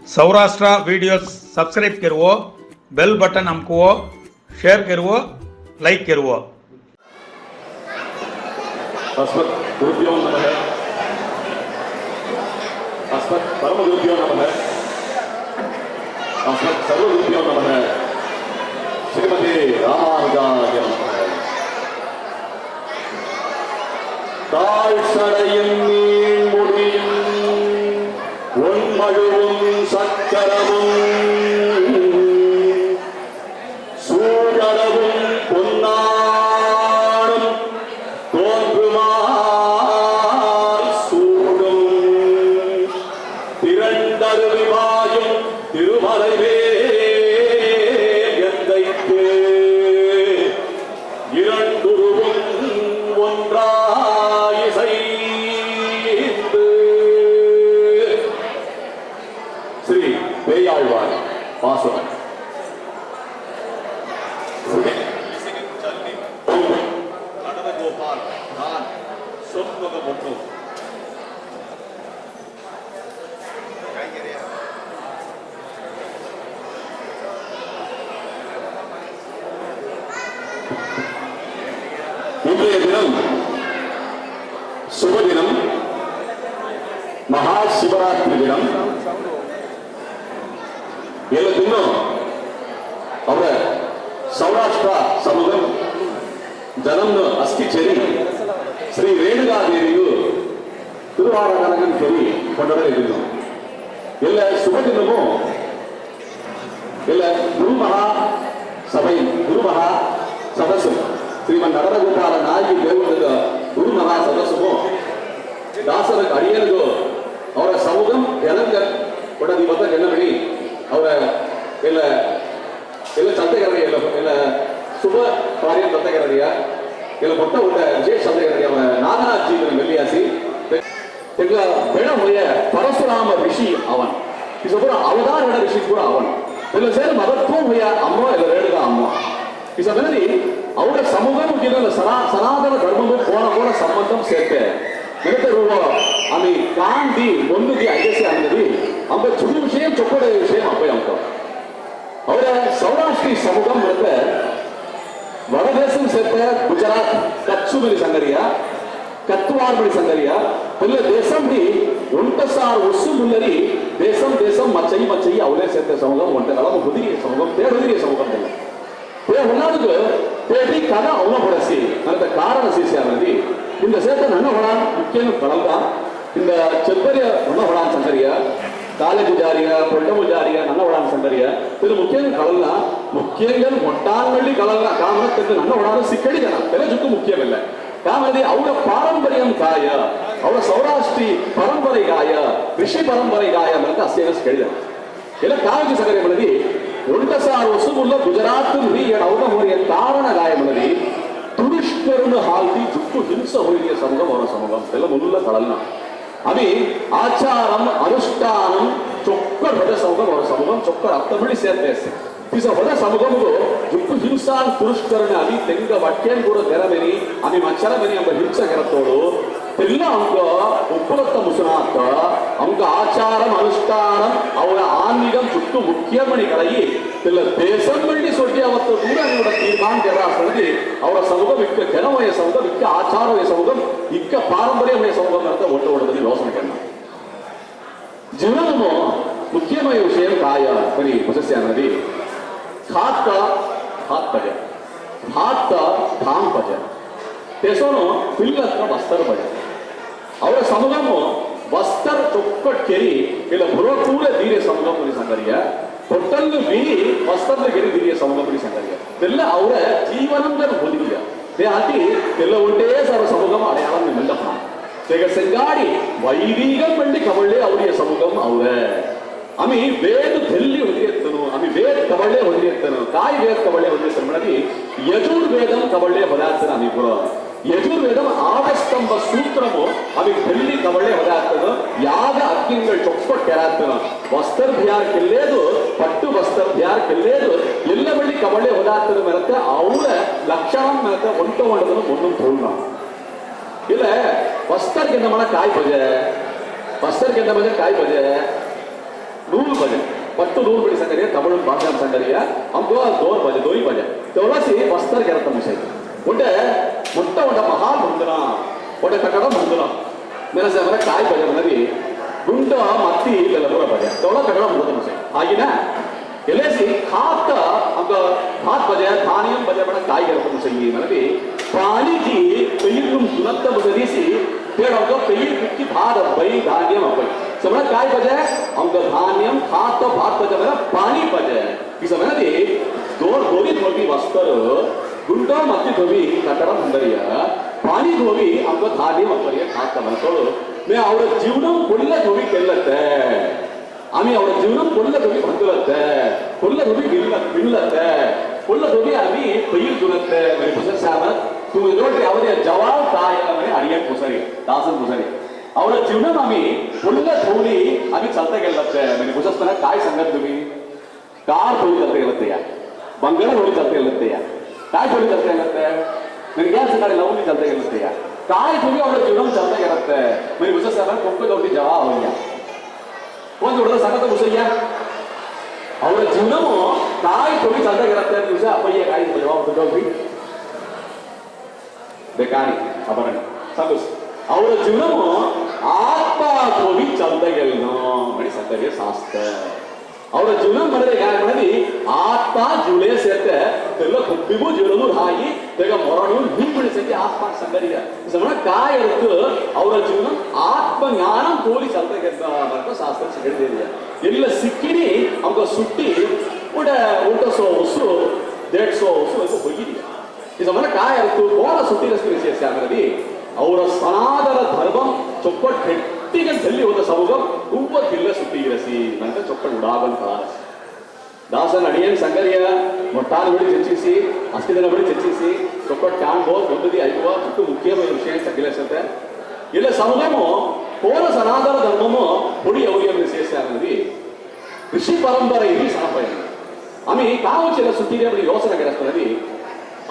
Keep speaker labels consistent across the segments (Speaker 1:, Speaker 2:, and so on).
Speaker 1: Saurashtra video subscribe करवो, bell button हमको share करवो, लाइक करवो।
Speaker 2: अस्मद्गुरुभ्यो नमः। अस्मत्परमगुरुभ्यो नमः। अस्मत्सर्वगुरुभ्यो नमः। श्रीमते रामानुजाय नमः। தாழ்சடையும் நீள்முடியும் ஒன்மழுவும் சக்கரமும் சூழளவும் பொன்னாடும் தோன்றுமால் சூடும் திரண்டருவிவாயும் திருமலைவே எந்தைக்கு இரண்டுருவும் ஒன்றா श्री पेयाழ்வார் பாசுரம் நடனகோபால் நான் சொன்முகமொன்று இன்றைய தினம் சுபதினம் மகா சிவராத்திரி தினம் ಇವತ್ತಿನ್ನು ಅವರ ಸೌರಾಷ್ಟ್ರ ಸಮೂಹ ಜನಂದು ಅಸ್ಕಿ ಚೆರಿ ಶ್ರೀ ರೇಣುಗಾದೇವಿಗೂ ತಿರುವಾರಕನಗನ್ ಕೆರಿ ಕೊಂಡೊಡಲಿದ್ದು ಎಲ್ಲ ಶುಭ ದಿನವೂ ಎಲ್ಲ ಗುರುಮಹಾ ಸಭೆ ಗುರುಮಹಾ ಸದಸ್ಸು ಶ್ರೀಮನ್ ನಡರಗೋಪಾಲ ನಾಯಿ ದೇವರ ಗುರುಮಹಾ ಸದಸ್ಸು ದಾಸರ ಅಡಿಯನಿಗೂ ಅವರ ಸಮೂಹಂ ಎಲಂಗ ಕೊಡದಿ ಮತ ಜನಮಣಿ ಅವರ ಎಲ್ಲ ಎಲ್ಲ ಸಂತೆಗಾರರಿಗೆ ಎಲ್ಲ ಶುಭ ಕಾರ್ಯ ಸಂತೆಗಾರರಿಯ ಎಲ್ಲ ಮೊಟ್ಟ ಉಂಟ ವಿಶೇಷ ಸಂತೆಗಾರರಿಗೆ ಅವರ ನಾಗನಾಥ್ ಜೀವನ ಮೆಲ್ಲಿಯಾಸಿ ತೆಗ್ಲ ಬೆಳ ಹೊಯ್ಯ ಪರಶುರಾಮ ಋಷಿ ಅವನ್ ಇಸಪುರ ಅವತಾರ ಋಷಿ ಕೂಡ ಅವನ್ ಎಲ್ಲ ಸೇರಿ ಮದತ್ವ ಹೊಯ್ಯ ಅಮ್ಮ ಎಲ್ಲ ರೇಡುಗ ಅಮ್ಮ ಇಸ ಬೆನದಿ ಅವರ ಸಮೂಹಂ ಗಿಲ್ಲ ಸನಾತನ ಧರ್ಮವು ಕೋಣ ಸಂಬಂಧಂ ಸೇರ್ತೆ மிகத்த ரூபா அமை காந்தி ஒன்றுக்கு ஐஎஸ்சி அந்தது அவங்க சுடு விஷயம் சொக்கோட விஷயம் அப்போ அவங்க அவர சௌராஷ்டிரி சமூகம் இருக்க வடதேசம் சேர்த்த குஜராத் கச்சுமணி சங்கரியா கத்துவார்மணி சங்கரியா பில்ல தேசம் ஒன்டசார் ஒசு முன்னரி தேசம் தேசம் மச்சை அவளே சேர்த்த சமூகம் ஒன்றை அளவு புதிய சமூகம் தேவதிரிய சமூகம் இல்லை ஒன்னாவது பேட்டி கதை அவங்க படசி அந்த காரண சீசியானது இந்த சேர்த்த நன்ன ಹೊಳಾನ್ ಮುಖ್ಯನು ಕಳಲ್ದ இந்த ಚೆಬ್ಬರಿಯ ನನ್ನ ಹೊಳಾನ್ ಸಂಗರಿಯ ಕಾಲೇಜು ಜಾರಿಯ ಪೊಂಡಮು ಜಾರಿಯ ನನ್ನ ಹೊಳಾನ್ ಸಂಗರಿಯ ಇದು ಮುಖ್ಯನು ಕಳಲ್ಲ ಮುಖ್ಯಂಗಲ್ ಮೊಟ್ಟಾನ್ನಲ್ಲಿ ಕಳಲ್ಲ ಕಾಮನಕ್ಕೆ ನನ್ನ ಹೊಳಾನು ಸಿಕ್ಕಡಿ ಜನ ಬೆಲೆ ಜುಕ್ಕು ಮುಖ್ಯವಿಲ್ಲ ಕಾಮದಿ ಅವರ ಪಾರಂಪರ್ಯಂ ಕಾಯ ಅವರ ಸೌರಾಷ್ಟ್ರಿ ಪರಂಪರೆ ಗಾಯ ಋಷಿ ಪರಂಪರೆ ಗಾಯ ಅಂತ ಅಸ್ತೇನಸ್ ಕೇಳಿದ ಇಲ್ಲ ಕಾಲೇಜು ಸಂಗರಿ ಮನದಿ ಒಂಟಸಾರು ಹೊಸಬುಲ್ಲ ಗುಜರಾತ್ ಹುರಿ ಅವರ ಹೊರಿಯ ಕಾರಣ ಗಾಯ ಮನದಿ துருஷ்கர்னு ஹால்தி ஜுக்கு ஹிம்ச ஹொய்ய சமூகம் அவர சமூகம் எல்லாம் முள்ள கடல்னா அவி ஆச்சாரம் அனுஷ்டானம் சொக்கர் ಹೊದ சமூகம் அவர சமூகம் சொக்கர் அர்த்தமಳಿ ಸೇರ್ತೇನೆ ಇಸ ಹೊದ ಸಮೂಹಮು ಜುಕ್ಕು ಹಿಂಸಾನ್ ತುರುಷ್ಕರ್ನ ಅವಿ ತೆಂಗ ವಟ್ಟೇನ್ ಕೂಡ ತೆರಮೆನಿ ಅವಿ ಮಚ್ಚರ ಮೆನಿ ಎಂಬ ಹಿಂಸ ಕೆರತೋಡು ಎಲ್ಲ அவங்க உப்புலத்த முசுனாத்த அவங்க ஆச்சாரம் அனுஷ்டானம் அவರ ஆன்மீகம் சுட்டு முக்கியமணிகளை ಇಲ್ಲ ದೇಶಂ ಬಳ್ಳಿ ಸೊಡ್ಡಿ ಅವತ್ತು ಕೂಡ ಇವರ ತೀರ್ಮಾನ ಜರಾಸನದಿ ಅವರ ಸಮೂಹ ಮಿಕ್ಕ ಜನಮಯ ಸಮೂಹ ಮಿಕ್ಕ ಆಚಾರಮಯ ಸಮೂಹ ಇಕ್ಕ ಪಾರಂಪರ್ಯಮಯ ಸಮೂಹ ಅಂತ ಒಟ್ಟು ಒಡದಲ್ಲಿ ಯೋಚನೆ ಕಣ್ಣ ಜೀವನము ముఖ్యమైన విషయం కాయ అని ప్రశస్తి అన్నది ఖాత్త భజ భాత్త ధామ్ భజ తెసోను పిల్లత్ర వస్త్ర భజ ಅವರ ಸಮೂಹము ವಸ್ತ್ರ ಚೊಕ್ಕಟ್ ಕೆರಿ ಇಲ್ಲ ಬುರಕೂಲ ಧೀರೆ ಸಮೂಹ ಪುರಿ ಸಂಗರಿಯ ಕೊಟ್ಟಂದು ಮೀರಿ ವಸ್ತ್ರದ ಗೆರಿ ಧೀರಿಯ ಸಮೂಹ ಪುರಿ ಸಂಗರಿಯ ಇದೆಲ್ಲ ಅವರ ಜೀವನಂದ ಹೊಂದಿಲ್ಲ ಹಾಕಿ ಎಲ್ಲ ಒಂದೇ ಸರ ಸಮೂಹம் அடையாளம் மெல்லப்பா செங்காடி வைதீகம் பண்ணி கவலை அவருடைய சமூகம் அவர அமி வேது தெல்லி ஒன்றியத்தனு அமி வேद கவலை ஒன்றியத்தனு காய் வேद கவலை ஒன்றியத்தனு ಯಜುರ್ವೇದಂ ಕವಳೆ ಪದಾರ್ಥನ ಅಮಿಪುರ ಯಜುರ್ವೇದಂ ಆವಸ್ತಂಭ ಸೂತ್ರಮು ಅವಿ ಬೆಳ್ಳಿ ಕವಳೆ ಪದಾರ್ಥನ ಯಾಗ ಅಗ್ನಿಗಳು ಚೊಕ್ಕಟ್ಟೆರಾಗ್ತನ ವಸ್ತ್ರಭ್ಯಾರಕ್ಕೆಲ್ಲೇದು ಪಟ್ಟು ವಸ್ತ್ರಭ್ಯಾರಕ್ಕೆಲ್ಲೇದು ಎಲ್ಲ ಬಳ್ಳಿ ಕವಳೆ ಪದಾರ್ಥದ ಮೇಲಕ್ಕೆ ಅವರ ಲಕ್ಷಣ ಮೇಲಕ್ಕೆ ಒಂಟ ಒಂಡದನ್ನು ಒಂದೊಂದು ತೋಳ್ನ ಇಲ್ಲ ವಸ್ತ್ರಕ್ಕಿಂತ ಮನ ಕಾಯಿ ಬಜೆ ವಸ್ತ್ರಕ್ಕಿಂತ ಬಜೆ ಕಾಯಿ ಬಜೆ नूल बजे पट्टू नूल बड़ी संगरिया तमिळ भाषा संगरिया हमको दो ही बजे तेवढासी वस्तर गेला विषय उंटे मोठा मोठा महाल बंधना मोठे कटड बंधना मेरा से काय बजे मनदी गुंड मत्ती बेलपुर बजे तेवढा कटड बंधना विषय हागिना एलेसी खात हमको खात बजे धान्यम बजे बड़ा काय गेला विषय मनदी पानी की पेयिरुम सुनत्त बजेसी तेडो पेयिर किक्की भात बई धान्यम अपई समझ काय बजे हमको धान्यम खात भात बजे मेरा पानी बजे इस समय दी दोरी धोबी वस्त्र गुंड मत्ती धोबी कटड बंदरिया पानी धोबी हमको धान्यम अपरिया खात बनतोळु मैं ಅವರ ಜೀವನ ಕೊಲ್ಲ धोबी केलते आम्ही ಅವರ ಜೀವನ ಕೊಲ್ಲ धोबी ಬಂದಲते ಕೊಲ್ಲ धोबी ಬಿಲ್ಲते ಕೊಲ್ಲ धोबी आम्ही पेयिर जुनते मेरे पुसर साहब तू इधर यावदे जवाब काय म्हणे अरिया पुसरी दासन पुसरी ಅವರ ಜೀವನ आम्ही ಕೊಲ್ಲ धोबी आम्ही चालता गेलते मेरे पुसर काय सांगत तुम्ही कार धोबी चालता गेलते बंगला धोबी चालता गेलते काय धोबी चालता गेलते मेरे क्या सकाळी लावून चालता गेलते काय धोबी ಅವರ ಜೀವನ चालता गेलते मेरे पुसर साहब कोणको धोबी जवाब होया कोण जोडला सांगा तर पुसरिया ಅವರ ಜೀವನವು काय धोबी चालता गेलते दिवस अपय्य काय जवाब होतो बेकारी अबरण सांगूस ಅವರ ಜೀವನವು ಆತ್ಮ धोबी चालता गेलनो म्हणे सांगते शास्त्र ಅವರ ಜೀವನ ಮಾಡಿದ್ರೆ काय म्हणे आत्मा जुळे सेते त्याला खुब्बीबो जीवनु राही तेगा मरणू निंबणीसाठी आत्मा संगरिया समजा काय अर्थ ಅವರ ಜೀವನ आत्म ज्ञान तोली चालता गेलता ಅಂತ ಶಾಸ್ತ್ರ ಹೇಳಿದೆಯಾ ಎಲ್ಲ ಸಿಕ್ಕಿನಿ ಅವಗ ಸುಟ್ಟಿ उलट सो देडसो उसो होगिदिया इस समजा काय अर्थ कोण सुट्टी रस्ते विशेष सांगरदी ಅವರ ಸನಾತನ ಧರ್ಮ ಚೊಕ್ಕಟ್ ಗಟ್ಟಿಗಲ್ಲಿ ಹೋದ ಸಮೂಹ ತುಂಬ ಕಿಲ್ಲ ಸುಟ್ಟಿಗಿರಸಿ ನಂತರ ಚೊಕ್ಕಟ್ ಉಡಾಬಂತ ದಾಸನ ಅಡಿಯನ್ ಸಂಗರಿಯ ಮೊಟ್ಟಾನ ಬಳಿ ಚರ್ಚಿಸಿ ಅಸ್ತಿದಿನ ಬಳಿ ಚರ್ಚಿಸಿ ಚೊಕ್ಕಟ್ ಕಾಣ್ಬೋದು ಒಂದದಿ ಐದುವ ಚುಟ್ಟು ಮುಖ್ಯమైన ವಿಷಯ ತಗ್ಗಿಲಸತ್ತೆ ಇಲ್ಲ ಸಮೂಹము ಕೋನ ಸನಾತನ ಧರ್ಮము పొడి ఔర్యం విశేష అనేది ಋಷಿ ಪರಂಪರೆ ಇಲ್ಲಿ ಸನಪಯ ಆಮಿ ಕಾವಚಿನ ಸುಟ್ಟಿಗೆ ಬಳಿ ಯೋಚನೆ ಗೆರಸ್ತನದಿ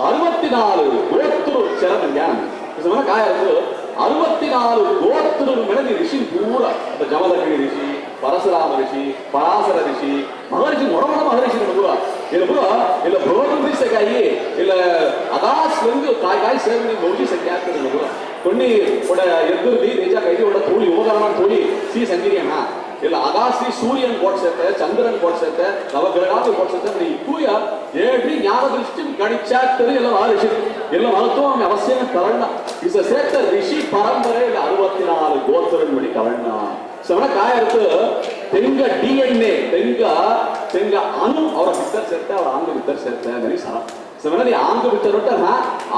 Speaker 2: 64 ಗೋತ್ರ ಚರಣ ಜ್ಞಾನ इसमें काय अर्थ 64 गोत्र मिळाली ऋषी पूरा जमदग्नि ऋषी परशुराम ऋषी पराशर ऋषी महर्षि मोडमोड महर्षि बघूया ಇಲ್ಲ ಭಗವಂತನ ಸಗಾಯಿ ಇಲ್ಲ ಅದಾಸ್ಲಂದು काय ಸೇವನೆ ಮೌಜಿ ಸಂಖ್ಯೆ ಆಗ್ತದೆ ಬघूया కొన్ని ಒಡ ಎದ್ದುರ್ದಿ ನಿಜ ಕೈದಿ ಒಡ ತೋಳಿ ಹೋಗರಣ ತೋಳಿ ಸಿ ಸಂಗಿರಿಯನ ಇಲ್ಲ ಅದಾಸಿ ಸೂರ್ಯನ ಕೊಡ್ಸತ್ತೆ ಚಂದ್ರನ ಕೊಡ್ಸತ್ತೆ ನವಗ್ರಹಗಳು ಕೊಡ್ಸತ್ತೆ ಇಕ್ಕೂಯ ಏಳ್ರಿ ಜ್ಞಾನ ದೃಷ್ಟಿ ಗಣಿಚಾಗ್ತದೆ ಎಲ್ಲ ಋಷಿ ಎಲ್ಲ ಮಹತ್ವ ಅವಶ್ಯನ ಕರಣ್ಣ ಇಸ್ ಸೇತ ಋಷಿ ಪರಂಪರೆ 64 ಗೋತ್ರ ನೋಡಿ ಕರಣ್ಣ ಸಮಣ काय अर्थ ತೆಂಗ DNA ತೆಂಗ ಅಣು ಅವರ ಬಿತ್ತರ್ ಸೇರ್ತೆ ಅವರ ಆಂಗ ಬಿತ್ತರ್ ಸೇರ್ತೆ ಗಣಿ ಸರ ಸಮಣದಿ ಆಂಗ ಬಿತ್ತರೊಟ್ಟ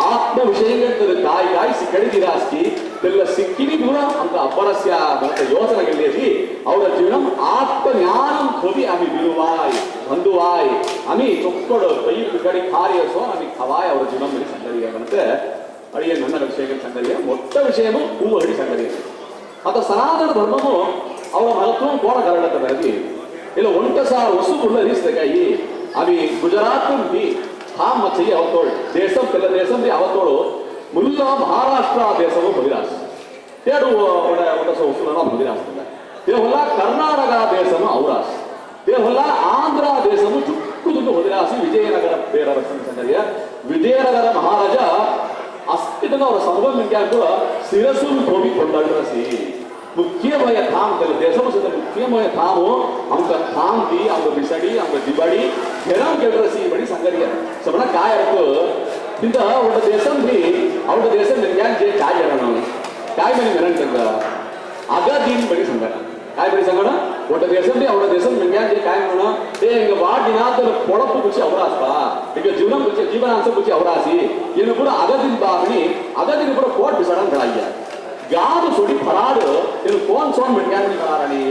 Speaker 2: ಆತ್ಮ ವಿಷಯಗಳು काय ಸಿಕ್ಕಡಿದಿರಾಸ್ಕಿ ತೆಲ್ಲ ಸಿಕ್ಕಿನಿ ಗುಣ ಅಂತ ಅಪರಸ್ಯ ಅಂತ ಯೋಚನೆಗಳಲ್ಲಿ ಅವರ ಜೀವನ ಆತ್ಮ ಜ್ಞಾನಂ ಕೊಬಿ ಆಮಿ ಬಿರುವಾಯ್ ಬಂಧುವಾಯ್ ಆಮಿ ಚೊಕ್ಕಡು ಕೈ ಕಡಿ ಕಾರ್ಯ ಸೋ ಆಮಿ ಖವಾಯ್ ಅವರ ಜೀವನ ಬಳಿ ಸಂಗರಿಯ ಬಂತೆ ಅಡಿಯ ನನ್ನ ವಿಷಯಗಳ ಸಂಗರಿಯ ಮೊತ್ತ ವಿಷಯವು ಹೂವು ಅಡಿ ಸಂಗರಿಯ आता सनातन धर्ममो ಅವರ ಮಹತ್ವ ಕೋಣ ಕರಡತ ಬರದಿ ಇಲ್ಲ ಒಂಟಸ ವಸುಗುಲ್ಲ ರೀಸ್ತಕಾಯಿ ಅವಿ ಗುಜರಾತ್ ಬಿ ಹಾಮ ಚೆಯ ಅವತೋಳ್ ದೇಶಂ ಕೆಲ ದೇಶಂ ಬಿ ಅವತೋಳು ಮುಲ್ಲ ಮಹಾರಾಷ್ಟ್ರ ದೇಶವು ಬದಿರಾಸ್ ತೇಡು ಒಂಟಸ ವಸುಲನ ಬದಿರಾಸ್ ते होला कर्नाटक देशम औरास ते होला आंध्र देशम चुक्कुदुंडु बदिरासी विजयनगर ಬೇರರ ಸಂಗರಿಯ ವಿಜಯನಗರ ಮಹಾರಾಜ ಅಸ್ತಿದನ ಅವರ ಸಂಭವ ಮಿಂಗ್ಯಾಕು ಶಿರಸುನ್ ಧೋಬಿ ಕೊಂಡಾಡ್ರಸಿ ಮುಖ್ಯಮಯ ಥಾಮ್ ಕಲ ದೇಶಮಸದ ಮುಖ್ಯಮಯ ಥಾಮು ಅಂಕ ಥಾಮ್ ದಿ ಅಂಕ ಬಿಸಡಿ ಅಂಕ ದಿಬಡಿ ಘೆರಂ ಗೆಡ್ರಸಿ ಬಡಿ ಸಂಗರಿಯ ಸಮಣ काय अर्थ ಇಂತ ಒಡ ದೇಶಂ ದಿ ಅವಡ ದೇಶಂ ಮಿಂಗ್ಯಾನ್ ಜೆ काय ಜರಣ काय ಬನಿ ಮೆರನ್ ತಂಗ ಅಗದಿನ್ ಬಡಿ ಸಂಗರ काय ಬಡಿ ಸಂಗರ ಒಡ ದೇಶಂ ದಿ ಅವಡ ದೇಶಂ ಮಿಂಗ್ಯಾನ್ ಜೆ काय म्हणा ते इंग वाडिनात पोळपु कुची ಅವರಾಸ್ಪಾ ಈಗ ಜೀವನ ಕುची ಜೀವನಾಂಶ ಕುची ಅವರಾಸಿ ಏನು ಕೂಡ ಅಗದಿನ್ ಬಾನಿ ಅಗದಿನ್ ಕೂಡ ಕೋಟ್ ಬಿಸಡನ್ ಗಳಾಯ್ಯ गादु सोडी फराड इनु कोण सोन मिटग्यानी गाराणी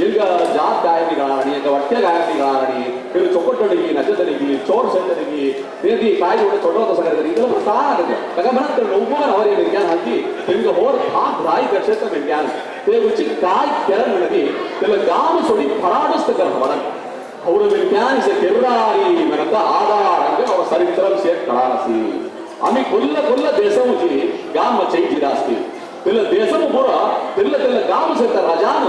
Speaker 2: इल्ग जात गायनी गाराणी इल्ग वट्टे गायनी गाराणी इल्ग चोकोटडगी नजदडगी चोर सेंडडगी देदी काय जोडे छोटो सगळं इल्ग प्रकार लगा म्हणत लोकमन ಅವರೇ विज्ञान हाती इल्ग होर भाग राई दर्शक विज्ञान ते उची काय केरन नदी इल्ग गादु सोडी फराडस्त कर हवरन ಅವರ विज्ञान से केररारी मनत आधार ಅವರ चरित्रम से कळारसी आम्ही कोल्ल देशमुची गाम चैजिरास्ती तेल देशम पूरा तेल गाम से राजान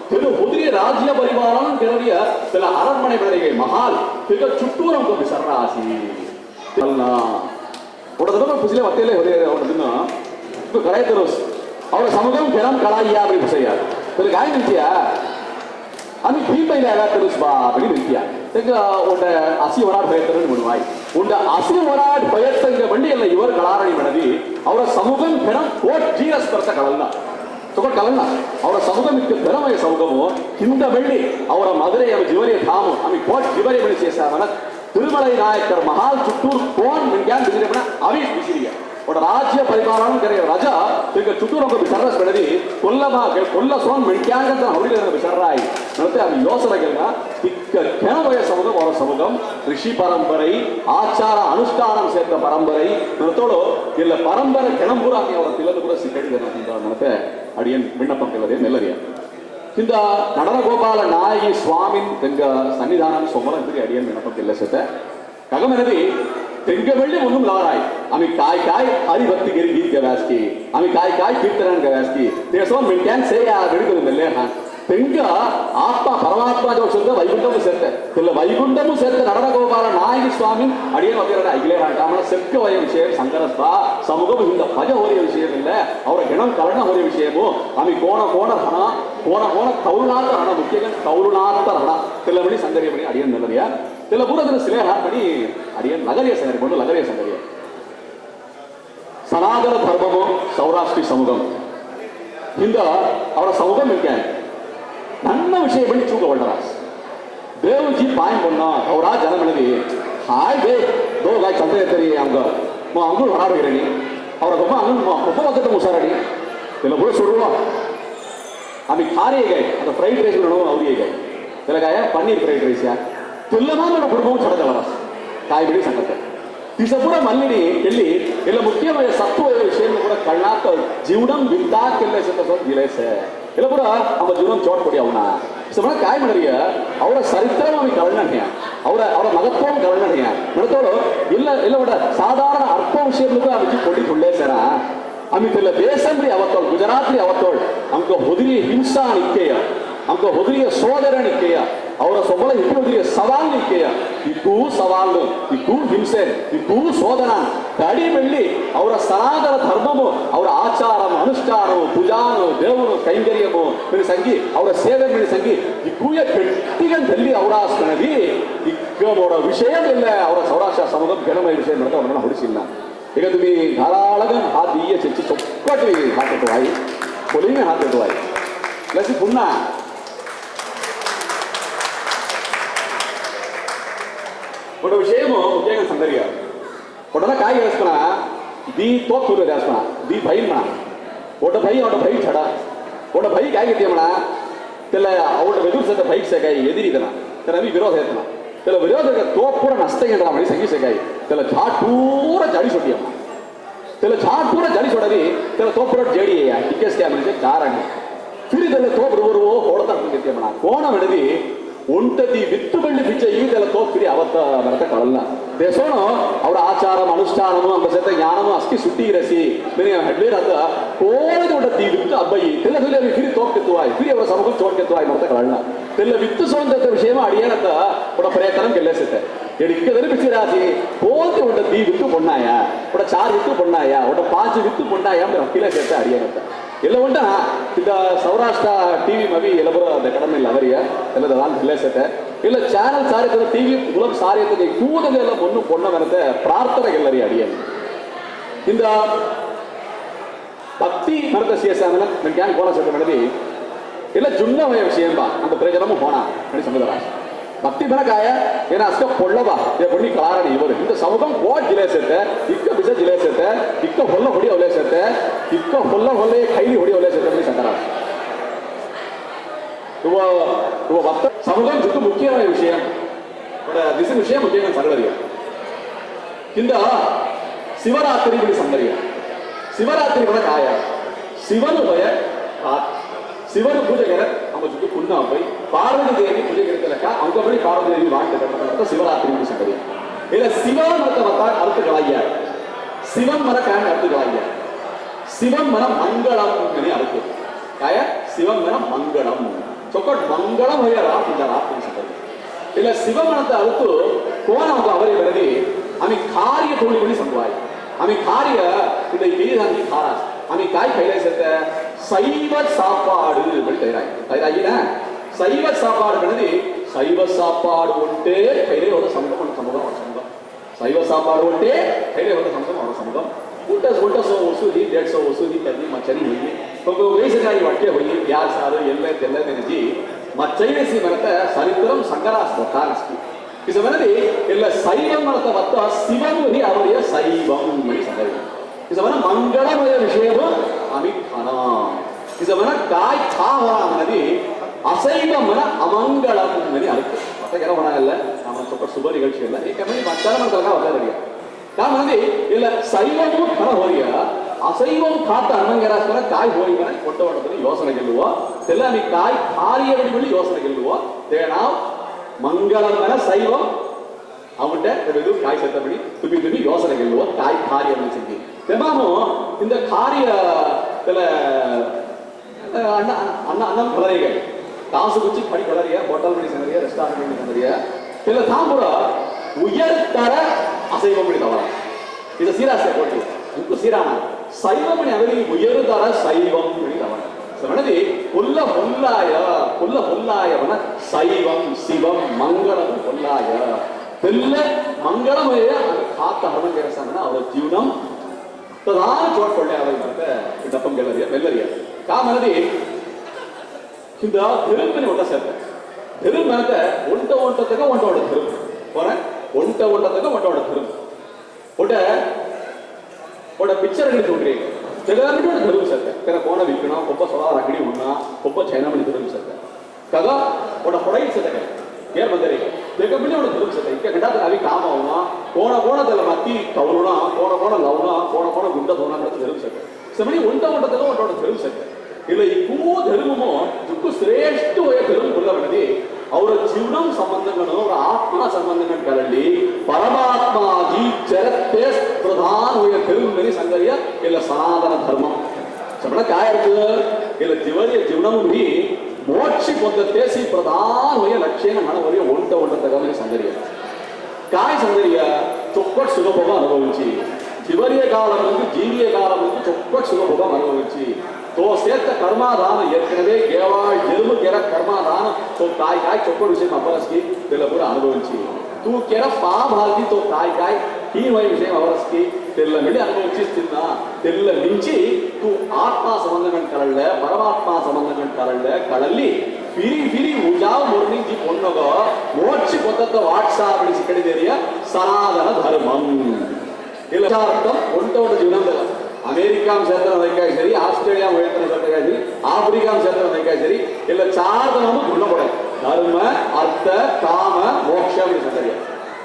Speaker 2: तेल हुदरी ರಾಜ್ಯ ಪರಿಪಾಲನ ಕೆಳವಿಯ ಕೆಲ ಅರಣ್ಮನೆ ಬೆಳಗ್ಗೆ ಮಹಾಲ್ ಈಗ ಚುಟ್ಟೂರ ಸರ್ರಾಸಿ ಅಲ್ಲ உடனே புசில வத்தையில உடனே இப்போ கலை தரோஸ் அவரை சமூகம் கிளம் கலாய்யா அப்படி புசையா ஒரு காய் நிறுத்தியா அது பீம்பையில ஏதாவது தருஸ் பா அப்படி நிறுத்தியா தெங்க உண்ட அசி வராட் பயத்தரன்னு பண்ணுவாய் உண்ட அசி வராட் பயத்தங்க வண்டி இல்லை இவர் கலாரணி மனதி அவரை சமூகம் கிளம் கோட் ஜீரஸ் பரத்த கலந்தா ಕಲನ್ನ ಅವರ ಸಮುಗಮಿಕ್ಕೆ ಬೆರಮಯ ಸಮುಗಮು ಹಿಂದ ಬೆಳ್ಳಿ ಅವರ ಮದುರೆಯ ಜಿವರಿಯ ಧಾಮು ಆಮೇಲೆ ಕೋಟ್ ಜಿವರಿ ಬಳಿ ಸೇಸಾಮನ ತಿರುಮಲೈ ನಾಯಕರ ಮಹಾಲ್ ಚುಟ್ಟೂರು ಕೋನ್ ಮಿಂಗ್ಯಾನ್ ಬಿಸಿರಿಬಣ ಅವೀಶ್ ಬಿಸಿರಿಯ ಒಡ ರಾಜ್ಯ ಪರಿಪಾಲನ ಕೆರೆಯ ರಜ ಈಗ ಚುಟ್ಟೂರು ಒಂದು ಬಿಸರ್ರಸ್ ಬೆಳೆದಿ ಕೊಲ್ಲ ಸೋನ್ ಮಿಂಗ್ಯಾನ್ ಅಂತ ಹೊಡಿದ ಬಿಸರ್ರಾಯಿ ಮತ್ತೆ ಅದು ಯೋಸನಗೆಲ್ಲ திக்க கிணவய சமூகம் அவர சமூகம் ரிஷி பரம்பரை ஆச்சார அனுஷ்டானம் சேர்ந்த பரம்பரை நிறத்தோடு இல்ல பரம்பரை கிளம்புறாங்க அவர தில்லது கூட சிக்கடித அடியன் விண்ணப்பம் ಕೆಲ್ಲದೆ ಮೆಲ್ಲರಿಯ இந்த நடனகோபால நாயகி சுவாமின் தெங்க சன்னிதானம் சொமலத்துக்கு அடியன் விண்ணப்பம் ಕೆಲ್ಲಸತೆ ககமனதி தெங்க வெள்ளி ஒன்றும் லாராய் அமி காய் காய் ஹரிபக்தி गिरी गीत गवास्की अमी काय काय कीर्तन गवास्की தேசம் மின்கான் சேயா விடுகிறது மெல்லேஹா தெங்க ஆத்மா பரமாத்மா ஜோஷந்த வைகுண்டமும் சேர்த்த இல்ல வைகுண்டமும் சேர்த்த நடனகோபால நாயகி சுவாமி அடியன் வகையோட ஐகிலேராண்டாம செக்க வய விஷயம் சங்கரஸ்பா சமூகம் இந்த பஜ ஒரே விஷயம் இல்ல அவர கிணம் கலன ஒரே விஷயமோ அமி கோண கோண ஹன கோண கோண கவுளுநாத ஹன முக்கியங்க கவுளுநாத ஹன தில்லமணி சங்கரியமணி அடியன் நல்லறியா தில்ல பூரதன சிலேஹா படி அடியன் நகரிய சங்கரி பொண்ணு நகரிய சங்கரிய சனாதன தர்மமோ சௌராஷ்டிரி சமூகம் இந்த அவர சமூகம் இருக்காங்க ನನ್ನ ವಿಷಯ ಬಳಿ ಚೂಕ ಒಳ್ಳರಾಸ್ ದೇವಜಿ ಪಾಯ್ ಬಣ್ಣ ಅವರ ಜನ ಮನದಿ ಹಾಯ್ ಬೇ ದೋ ಗಾಯ್ ಚಂದ ಇರ್ತಾರೆ ಹಂಗ ಅಂಗುಳು ಹೊರಾಡಿರನಿ ಅವರ ಒಬ್ಬ ಒಬ್ಬ ಮಕ್ಕಳ ಮುಸಾರಡಿ ಎಲ್ಲ ಕೂಡ ಸುಡುವ ಆಮೇಲೆ ಖಾರಿ ಹೇಗೆ ಅದು ಫ್ರೈಡ್ ರೈಸ್ ಅವ್ರಿಗೆ ಹೇಗೆ ಎಲ್ಲಗಾಯ ಪನ್ನೀರ್ ಫ್ರೈಡ್ ರೈಸ್ ತೆಲ್ಲಮಾನ ಕುಟುಂಬವು ಚಡದವರಾಸ್ ಕಾಯಿ ಬಿಡಿ ಸಂಗತೆ ತಿಸಪುರ ಮಲ್ಲಿನಿ ಎಲ್ಲಿ ಎಲ್ಲ ಮುಖ್ಯವಾದ ಸತ್ವದ ವಿಷಯ ಕೂಡ ಕಳ್ಳಾಕ ಜೀವನಂ ಬಿಂದಾ ಕೆಲ್ಲ ಜಿಲೇಸ ಇಲ್ಲ ಕೂಡ ಅವ ಜೀವನ ಚೋಟ್ ಕೊಡಿ ಅವನ ಸಮಯ ಕಾಯ್ ಮಾಡಿಯ ಅವರ சரித்திரம் அவன் கவர்னன்யா அவர மகத்துவம் கவர்னன்யா நடத்தோடு இல்ல இல்ல விட சாதாரண அற்ப விஷயங்களுக்கு அவன் கொடி கொள்ளே சேரா ಅಮಿತೆಲ್ಲ ದೇಶಂಬ್ರಿ ಅವತ್ತೋಳು ಗುಜರಾತ್ರಿ ಅವತ್ತೋಳು ನಮ್ಗೆ ಹೊದಿರಿಯ ಹಿಂಸಾ ನಿಕ್ಕೇಯ ನಮ್ಗೆ ಹೊದಿರಿಯ ಸೋದರ ನಿಕ್ಕೇಯ ಅವರ ಸೊಬಲ ಹಿಡಿಯ ಸವಾಲ್ ನಿಕ್ಕೇಯ ಇದ್ದೂ ಸವಾಲು ಇದ್ದೂ ಹಿಂಸೆ ಇದ್ದೂ ಸೋದನ ತಡಿ ಬೆಳ್ಳಿ ಅವರ ಸನಾತನ ಧರ್ಮಮು ಅವರ ಆಚಾರము ಅನುಷ್ಠಾನము ಪೂಜಾನು ದೇವರು ಕೈಂಕರ್ಯము మీరు సంగి ಅವರ ಸೇವೆ మీరు ಸಂಗಿ ಇಕ್ಕೂಯ ಗಟ್ಟಿಗಂತಲ್ಲಿ ಅವರಾಸ್ಕಣದಿ ಇಕ್ಕಮೋಡ ವಿಷಯವಿಲ್ಲ ಅವರ ಸೌರಾಷ್ಟ್ರ ಸಮುದ್ರ ಘನಮಯ ವಿಷಯ ಮಾಡ್ತಾ ಅವರನ್ನು ಹೊಡಿಸಿಲ್ಲ ಈಗ तुम्ही धाराळगन हा दिय चेची चौकट हात येतो आहे खोलीने हात येतो आहे लसी पुन्हा ఒక విషయము ముఖ్యంగా సందర్గా కొడన కాయ వేసుకున్నా दी तो तुरे వేసుకున్నా दी भई म्हणा ओट भई छडा ओट भई काय घेते म्हणा त्याला आवड वेदूर सध्या भई काय एदिरीदना त्याला मी विरोध येत ना त्याला विरोध तो पूरा नसते घेणार म्हणे संगीत काय त्याला झाड पूरा जाडी सोडी त्याला झाड पूरा जाडी सोडावी त्याला तो पूरा जेडी आहे टिकेस काय म्हणजे चार आणि फिर त्याला तो बरोबर होडता घेते म्हणा कोण म्हणदी ಉಂಟದಿ ವಿತ್ತು ಬಳ್ಳಿ ಬಿಚ್ಚ ಈಗೆಲ್ಲ ತೋರ್ಪಿರಿ ಅವತ್ತ ಬರತ ಕಳಲ್ಲ ದೇಶೋನು ಅವರ ಆಚಾರ ಅನುಷ್ಠಾನము ಅಂಬ ಜೊತೆ ಜ್ಞಾನము ಅಸ್ಕಿ ಸುಟ್ಟಿ ಇರಸಿ ಬೇರೆ ಹೆಡ್ಲೇರ್ ಅದ ಕೋಳದ ಉಂಟದಿ ವಿತ್ತು ಅಬ್ಬಯಿ ತೆಲ್ಲ ತೆಲ್ಲ ಫಿರಿ ತೋರ್ಕೆತ್ತುವಾಯ್ ಫಿರಿ ಅವರ ಸಮೂಹ ಚೋಟ್ಕೆತ್ತುವಾಯ್ ಬರತ ಕಳಲ್ಲ ತೆಲ್ಲ ವಿತ್ತು ಸೋಂತ ವಿಷಯಮ ಅಡಿಯನತ ಕೂಡ ಪ್ರಯತ್ನ ಗೆಲ್ಲಸುತ್ತೆ ಎಡಿಕ್ಕದಲ್ಲಿ ಬಿಚ್ಚಿರಾಸಿ ಹೋತಿ ಉಂಟದಿ ವಿತ್ತು பொண்ணாய கூட சார் வித்து பொண்ணாய கூட 5 வித்து பொண்ணாய ಅಂದ್ರೆ ಅಕ್ಕಿಲೆ ಸೇರ್ತೆ ಅಡಿಯನತ ಎಲ್ಲ ಉಂಟ ಇದ ಸೌರಾಷ್ಟ್ರ ಟಿವಿ ಮವಿ ಎಲ್ಲಬರ ಕಡಿಮೆ ಇಲ್ಲ ಅವರಿಯ ಎಲ್ಲದ ನಾನು ಗಿಲ್ಲೇಸತೆ ಇಲ್ಲ ಚಾನಲ್ ಸಾರಿತದ ಟಿವಿ ಉಲಂ ಸಾರಿತದೆ ಕೂದಲೆಲ್ಲ பொண்ணு பொண்ணவனತೆ ಪ್ರಾರ್ಥನೆ ಗೆಲ್ಲರಿ ಅಡಿಯನ್ ಇಂದ ಭಕ್ತಿ ಮರದ ಸಿಯಸಾನನ ನನ್ನ ಜ್ಞಾನ ಕೋನ ಸೆಟ್ ಮಾಡಿದಿ ಇಲ್ಲ ಜುನ್ನವಯ ವಿಷಯಂಬ ಅಂತ ಪ್ರಯೋಜನಮು ಹೋಣ ನಡಿ ಸಮುದ್ರ ಭಕ್ತಿ ಬರಕಾಯ ಏನ ಅಸ್ಕ ಕೊಳ್ಳಬ ಏ ಬಣ್ಣಿ ಕಲಾರಣಿ ಇವರು ಇಂದ ಸಮೂಹಂ ಕೋಟ್ ಜಿಲೇಸತೆ ಇಕ್ಕ ಬಿಸ ಜಿಲೇಸತೆ ಇಕ್ಕ ಹೊಲ್ಲ ಹೊಡಿ ಅವಲೇಸತೆ ಇಕ್ಕ ಹೊಲ್ಲ ಕೈಲಿ ಹೊಡಿ ಅವಲೇಸತೆ ಬಳಿ ಸಂಕರ ಇವ ಭಕ್ತ ಸಮೂಹಂ ಜೊತೆ ಮುಖ್ಯವಾದ ವಿಷಯ ದಿಸ ವಿಷಯ ಮುಖ್ಯ ಸಂಗರಿಯ ಇಂದ ಶಿವರಾತ್ರಿ ಬಳಿ ಸಂಗರಿಯ ಶಿವರಾತ್ರಿ ಬರಕಾಯ ಶಿವನು ಭಯ ಶಿವನು ಪೂಜೆಗೆ ನಮ್ಮ ಜೊತೆ ಪುಣ್ಯ ಹೋಗಿ ಪಾರ್ವತಿ ದೇವಿ ಪೂಜೆಗೆ ಇರತಕ್ಕ ಅಂಕ ಬಳಿ ಪಾರ್ವತಿ ದೇವಿ ಮಾಡ್ತಕ್ಕಂಥ ಶಿವರಾತ್ರಿ ಸಂಗತಿ ಇಲ್ಲ ಶಿವ ಮತ ಅರ್ಥಗಳಾಗ್ಯ ಶಿವನ್ ಮನ ಕಾಯ ಅರ್ಥಗಳಾಗ್ಯ ಶಿವನ್ ಮನ ಮಂಗಳಂ ಅರ್ಥ ಕಾಯ ಶಿವನ್ ಮನ ಮಂಗಳಂ चौकट मंगलम होय रात संगरी ಇಲ್ಲ ಶಿವಮನಂತ ಅರ್ಥ ಕೋಣ ಅವರೇ ಬರದಿ आम्ही कार्य थोडी बडी समवाय आम्ही कार्य இந்த गिरिधानी खारा आम्ही काय खायला सैव சாப்பாடு बडी तयाराई सैव சாப்பாடு बडी सैव சாப்பாடு ఉంటే ಕೈಲೇ ಹೋದ ಸಮೂಹ सैव சாப்பாடு ఉంటే ಕೈಲೇ ಹೋದ ಸಮೂಹ ಊಟ ವಸೂಲಿ 150 ವಸೂಲಿ ಕದ್ದಿ ಮಚ್ಚರಿ ಹೋಗಿ ಒಬ್ಬ ವಯಸ್ಸಿಗಾಗಿ ಹೊಟ್ಟೆ ಹೋಗಿ ಗ್ಯಾಸ್ ಸಾರು ಎಲ್ಲ ನೆನಜಿ ಮಚ್ಚೈಸಿ ಮರತ ಸರಿತ್ರಂ ಸಂಕರಾಸ್ತ ಕಾಣಿಸ್ತಿ ಇದು ಮನದಿ ಎಲ್ಲ ಸೈವಂ ಮರತ ಮತ್ತ ಶಿವನು ಅವರಿಯ ಸೈವಂ ಮನಿ ಸಂಗರಿ ಇದು ಮನ ಮಂಗಳಮಯ ವಿಷಯವು ಅಮಿಖನ ಇದು ಮನ ಕಾಯ್ ಛಾವರ ಮನದಿ ಅಸೈವ ಮನ ಅಮಂಗಳಂ ಮನಿ ಅರ್ಥ ಮತ್ತೆ ಕೆಲ ಹೊಣಲ್ಲ ನಮ್ಮ ಸ್ವಲ್ಪ ಶುಭ ನಿಗಳ್ಸಿ ಇಲ್ಲ ಏಕೆಂದ್ರೆ ಮಕ್ಕಳ ಮಂಗಳಕ ಹೋದರಿಯ ಕಾಮನದಿ ಇಲ್ಲ ಸೈವವು ಖನ ಹೋರಿಯ ಅಸೈವವು ಖಾತ ಅನ್ನಂಗೆರಾಸ್ಕರ ಕಾಯ್ ಹೋರಿಗನ ಕೊಟ್ಟವಡದಲ್ಲಿ ಯೋಸನೆ ಗೆಲ್ಲುವ ಎಲ್ಲ ನೀ ಕಾಯ್ ಕಾರ್ಯದಲ್ಲಿ ಬಳಿ ಯೋಸನೆ ಗೆಲ್ಲುವ தேனாவ் ಮಂಗಳಮನ ಸೈವಂ அவட்ட இது காய் செத்தபடி துபி யோசனை ಗೆಲ್ಲುವ ಕಾಯ್ ಕಾರ್ಯ செஞ்சு தெமாமோ இந்த காரிய அண்ணன் பலரைகள் காசு குச்சி படி பலரிய ஹோட்டல் படி செஞ்சறிய ரெஸ்டாரண்ட் படி செஞ்சறிய இல்ல தாம்புர உயர்தர அசைவம் படி தவற இது சீராசை போட்டு உப்பு சீரான சைவம் படி அவரி உயர்தர சைவம் படி தவற சமனதி புல்ல பொல்லாயவன சைவம் சிவம் மங்களம் பொல்லாய பெல்ல ಮಂಗಳಮಯ ಕಾತ ಹರಮಂಗರಸನ ಅವರ ಜೀವನಂ ಪ್ರಧಾನ ಚೋಟ್ಕೊಳ್ಳೆ ಅವರ ಮತ್ತೆ ಡಪ್ಪಂ ಗೆಲ್ಲರಿಯ ಕಾಮನದಿ இந்த திருப்பி ஒட்ட சேர்த்த திரும்ப ஒண்டத்துக்கு ஒண்டோட திரும்ப போறேன் ஒண்டத்துக்கு ஒண்டோட திரும்ப ஒட பிக்சர் எடுத்து சொல்றீங்க ஜெகதாமிட்டு திரும்ப சேர்த்த பிற போன விற்கணும் கொப்ப சொல்லாத அக்கடி ஒண்ணா கொப்ப சைனா மணி திரும்ப சேர்த்த கதா ஒட கொடை சேர்த்த ஏன் ಬಂದರೆ ಬೇಕಂಬಿಡಿ ಅವನು ತಿರುಗಿಸುತ್ತೆ ಈಗ ಗಂಡದ ಅವಿ ಕಾಮ ಅವನ ಕೋಣದಲ್ಲ ಮತ್ತಿ ಕವಲುಣ ಕೋಣ ಲವಣ ಕೋಣ ಗುಂಡ ದೋಣ ಅಂತ ತಿರುಗಿಸುತ್ತೆ ಸಮಣಿ ಒಂಟದಲ್ಲ ಒಂಟೋಡ ತಿರುಗಿಸುತ್ತೆ ಇಲ್ಲ ಈ ಕೂ ಧರ್ಮಮೋ ದುಕ್ಕು ಶ್ರೇಷ್ಠವಾದ ಧರ್ಮ ಬಲ್ಲವನದಿ ಅವರ ಜೀವನ ಸಂಬಂಧಗಳು ಅವರ ಆತ್ಮ ಸಂಬಂಧಗಳ ಕರಲ್ಲಿ ಪರಮಾತ್ಮ ಜೀ ಜಗತ್ತೇ ಪ್ರಧಾನವಾದ ಧರ್ಮದಲ್ಲಿ ಸಂಗರಿಯ ಇಲ್ಲ ಸನಾತನ ಧರ್ಮ ಸಮಣ ಕಾಯರ್ದು ಇಲ್ಲ ಜೀವನ ಮುಗಿ மோட்சி பொந்தத்தை சி பிரதான லட்சியம் மனவரிய ஒண்ட தகவலை சந்தரிய காய் சந்தரிய சொப்பட் சுகபோகம் அனுபவிச்சு சிவரிய காலம் வந்து ஜீவிய காலம் வந்து சொப்பட் சுகபோகம் அனுபவிச்சு தோ சேர்த்த கர்மாதான ஏற்கனவே கேவாள் எறும்பு கெர கர்மாதான தோ காய் சொப்பட் விஷயம் அபரஸ்கி தெல்ல பூரா அனுபவிச்சு தூ கெர பாபால்தி தோ காய் ஹீவை விஷயம் அவரஸ்கி தெல்ல மிடி அனுபவிச்சுன்னா தெல்ல மிஞ்சி தூ ஆத்மா சம்பந்தங்கள் கலல்ல பரமாத்மா சம்பந்தங்கள் கலல்ல ಕಳಲ್ಲಿ ಫಿರಿ ಉಜಾವ್ ಮುರ್ನಿಂಜಿ ಪೊನ್ನಗ ಮೋಕ್ಷಿ ಪೊತ್ತದ ವಾಟ್ಸಾಪ್ ಸಿಕ್ಕಡಿದೇರಿಯ ಸನಾತನ ಧರ್ಮಂ ಇಲಾರ್ಥಂ ಒಂಟೋಡ ಜೀವನದಲ್ಲ ಅಮೆರಿಕಾಂ ಸೇರ್ತನ ವೈಕಾಯಿ ಸರಿ ಆಸ್ಟ್ರೇಲಿಯಾ ವೈತನ ವೈಕಾಯಿ ಸರಿ ಆಫ್ರಿಕಾಂ ಸೇರ್ತನ ವೈಕಾಯಿ ಸರಿ ಇಲ್ಲ ಚಾರ್ದನಮು ಗುಣಪಡ ಧರ್ಮ ಅರ್ಥ ಕಾಮ ಮೋಕ್ಷ ಸರಿಯ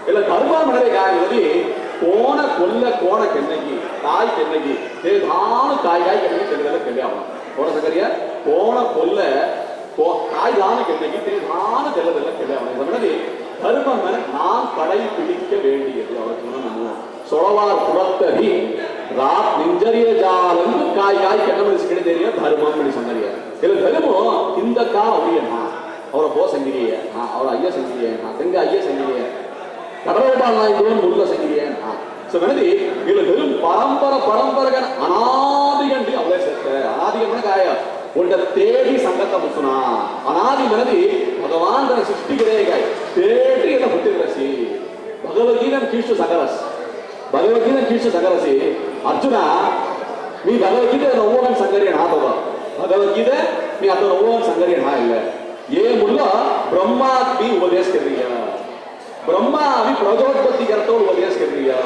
Speaker 2: ಇಲ್ಲ ಧರ್ಮ ಮನರೆ ಗಾಯದಲ್ಲಿ ಕೋಣ ಕೆನ್ನಗಿ ಕಾಯಿ ಕೆನ್ನಗಿ தேதானு காய் ಕೆನ್ನಗಿ ತೆಗೆದಲ್ಲ ಕೆಲ್ಯಾವ ಕೋಣ ಸಕರಿಯ ಕೋಣ ಕೊಲ್ಲ காய் தான ಕೆನ್ನಗಿ தேதானு ತೆಗೆದಲ್ಲ ಕೆಲ್ಯಾವ ಸಮನದಿ ಧರ್ಮವನ್ನು நாம் கடைபிடிக்க வேண்டியது அவர் சொன்னோம் சொலவார் புறத்தடி ராத் நிஞ்சரிய ஜாலந்து காய் ಕೆನ್ನಮನಿ ಸಿಕ್ಕಡಿದೇರಿಯ ಧರ್ಮಂ ಬಳಿ ಸಂಗರಿಯ ಇಲ್ಲ ಧರ್ಮ ಹಿಂದಕ ಅವರಿಯನ್ನ ಅವರ ಪೋ ಸಂಗಿರಿಯ ಅವರ ಅಯ್ಯ ಸಂಗಿರಿಯ ತಂಗ ಅಯ್ಯ ಸಂಗಿರಿಯ கடவுள்பால் நாய்தோன் முருக சங்கிரியன் மனதி இல்ல வெறும் பரம்பரக அநாதிகண்டி அவளே சேர்த்த அநாதிகமான காய உண்ட தேடி சங்கத்தை முத்துனா அநாதி மனதி பகவான் தன சிருஷ்டிக்கிறே காய் தேடி என்ன புத்திரசி பகவத்கீதம் கீழ்ச்சு சகரசி அர்ஜுன நீ பகவத்கீதை ஒவ்வொரு சங்கரியன் ஆதவ பகவத்கீதை நீ அதோட ஒவ்வொரு சங்கரியன் இல்ல ஏ முல்ல பிரம்மாத்மி உபதேசிக்கிறீங்க ब्रह्मा अभी प्रजोत्पत्ति करता हुआ उपदेश कर दिया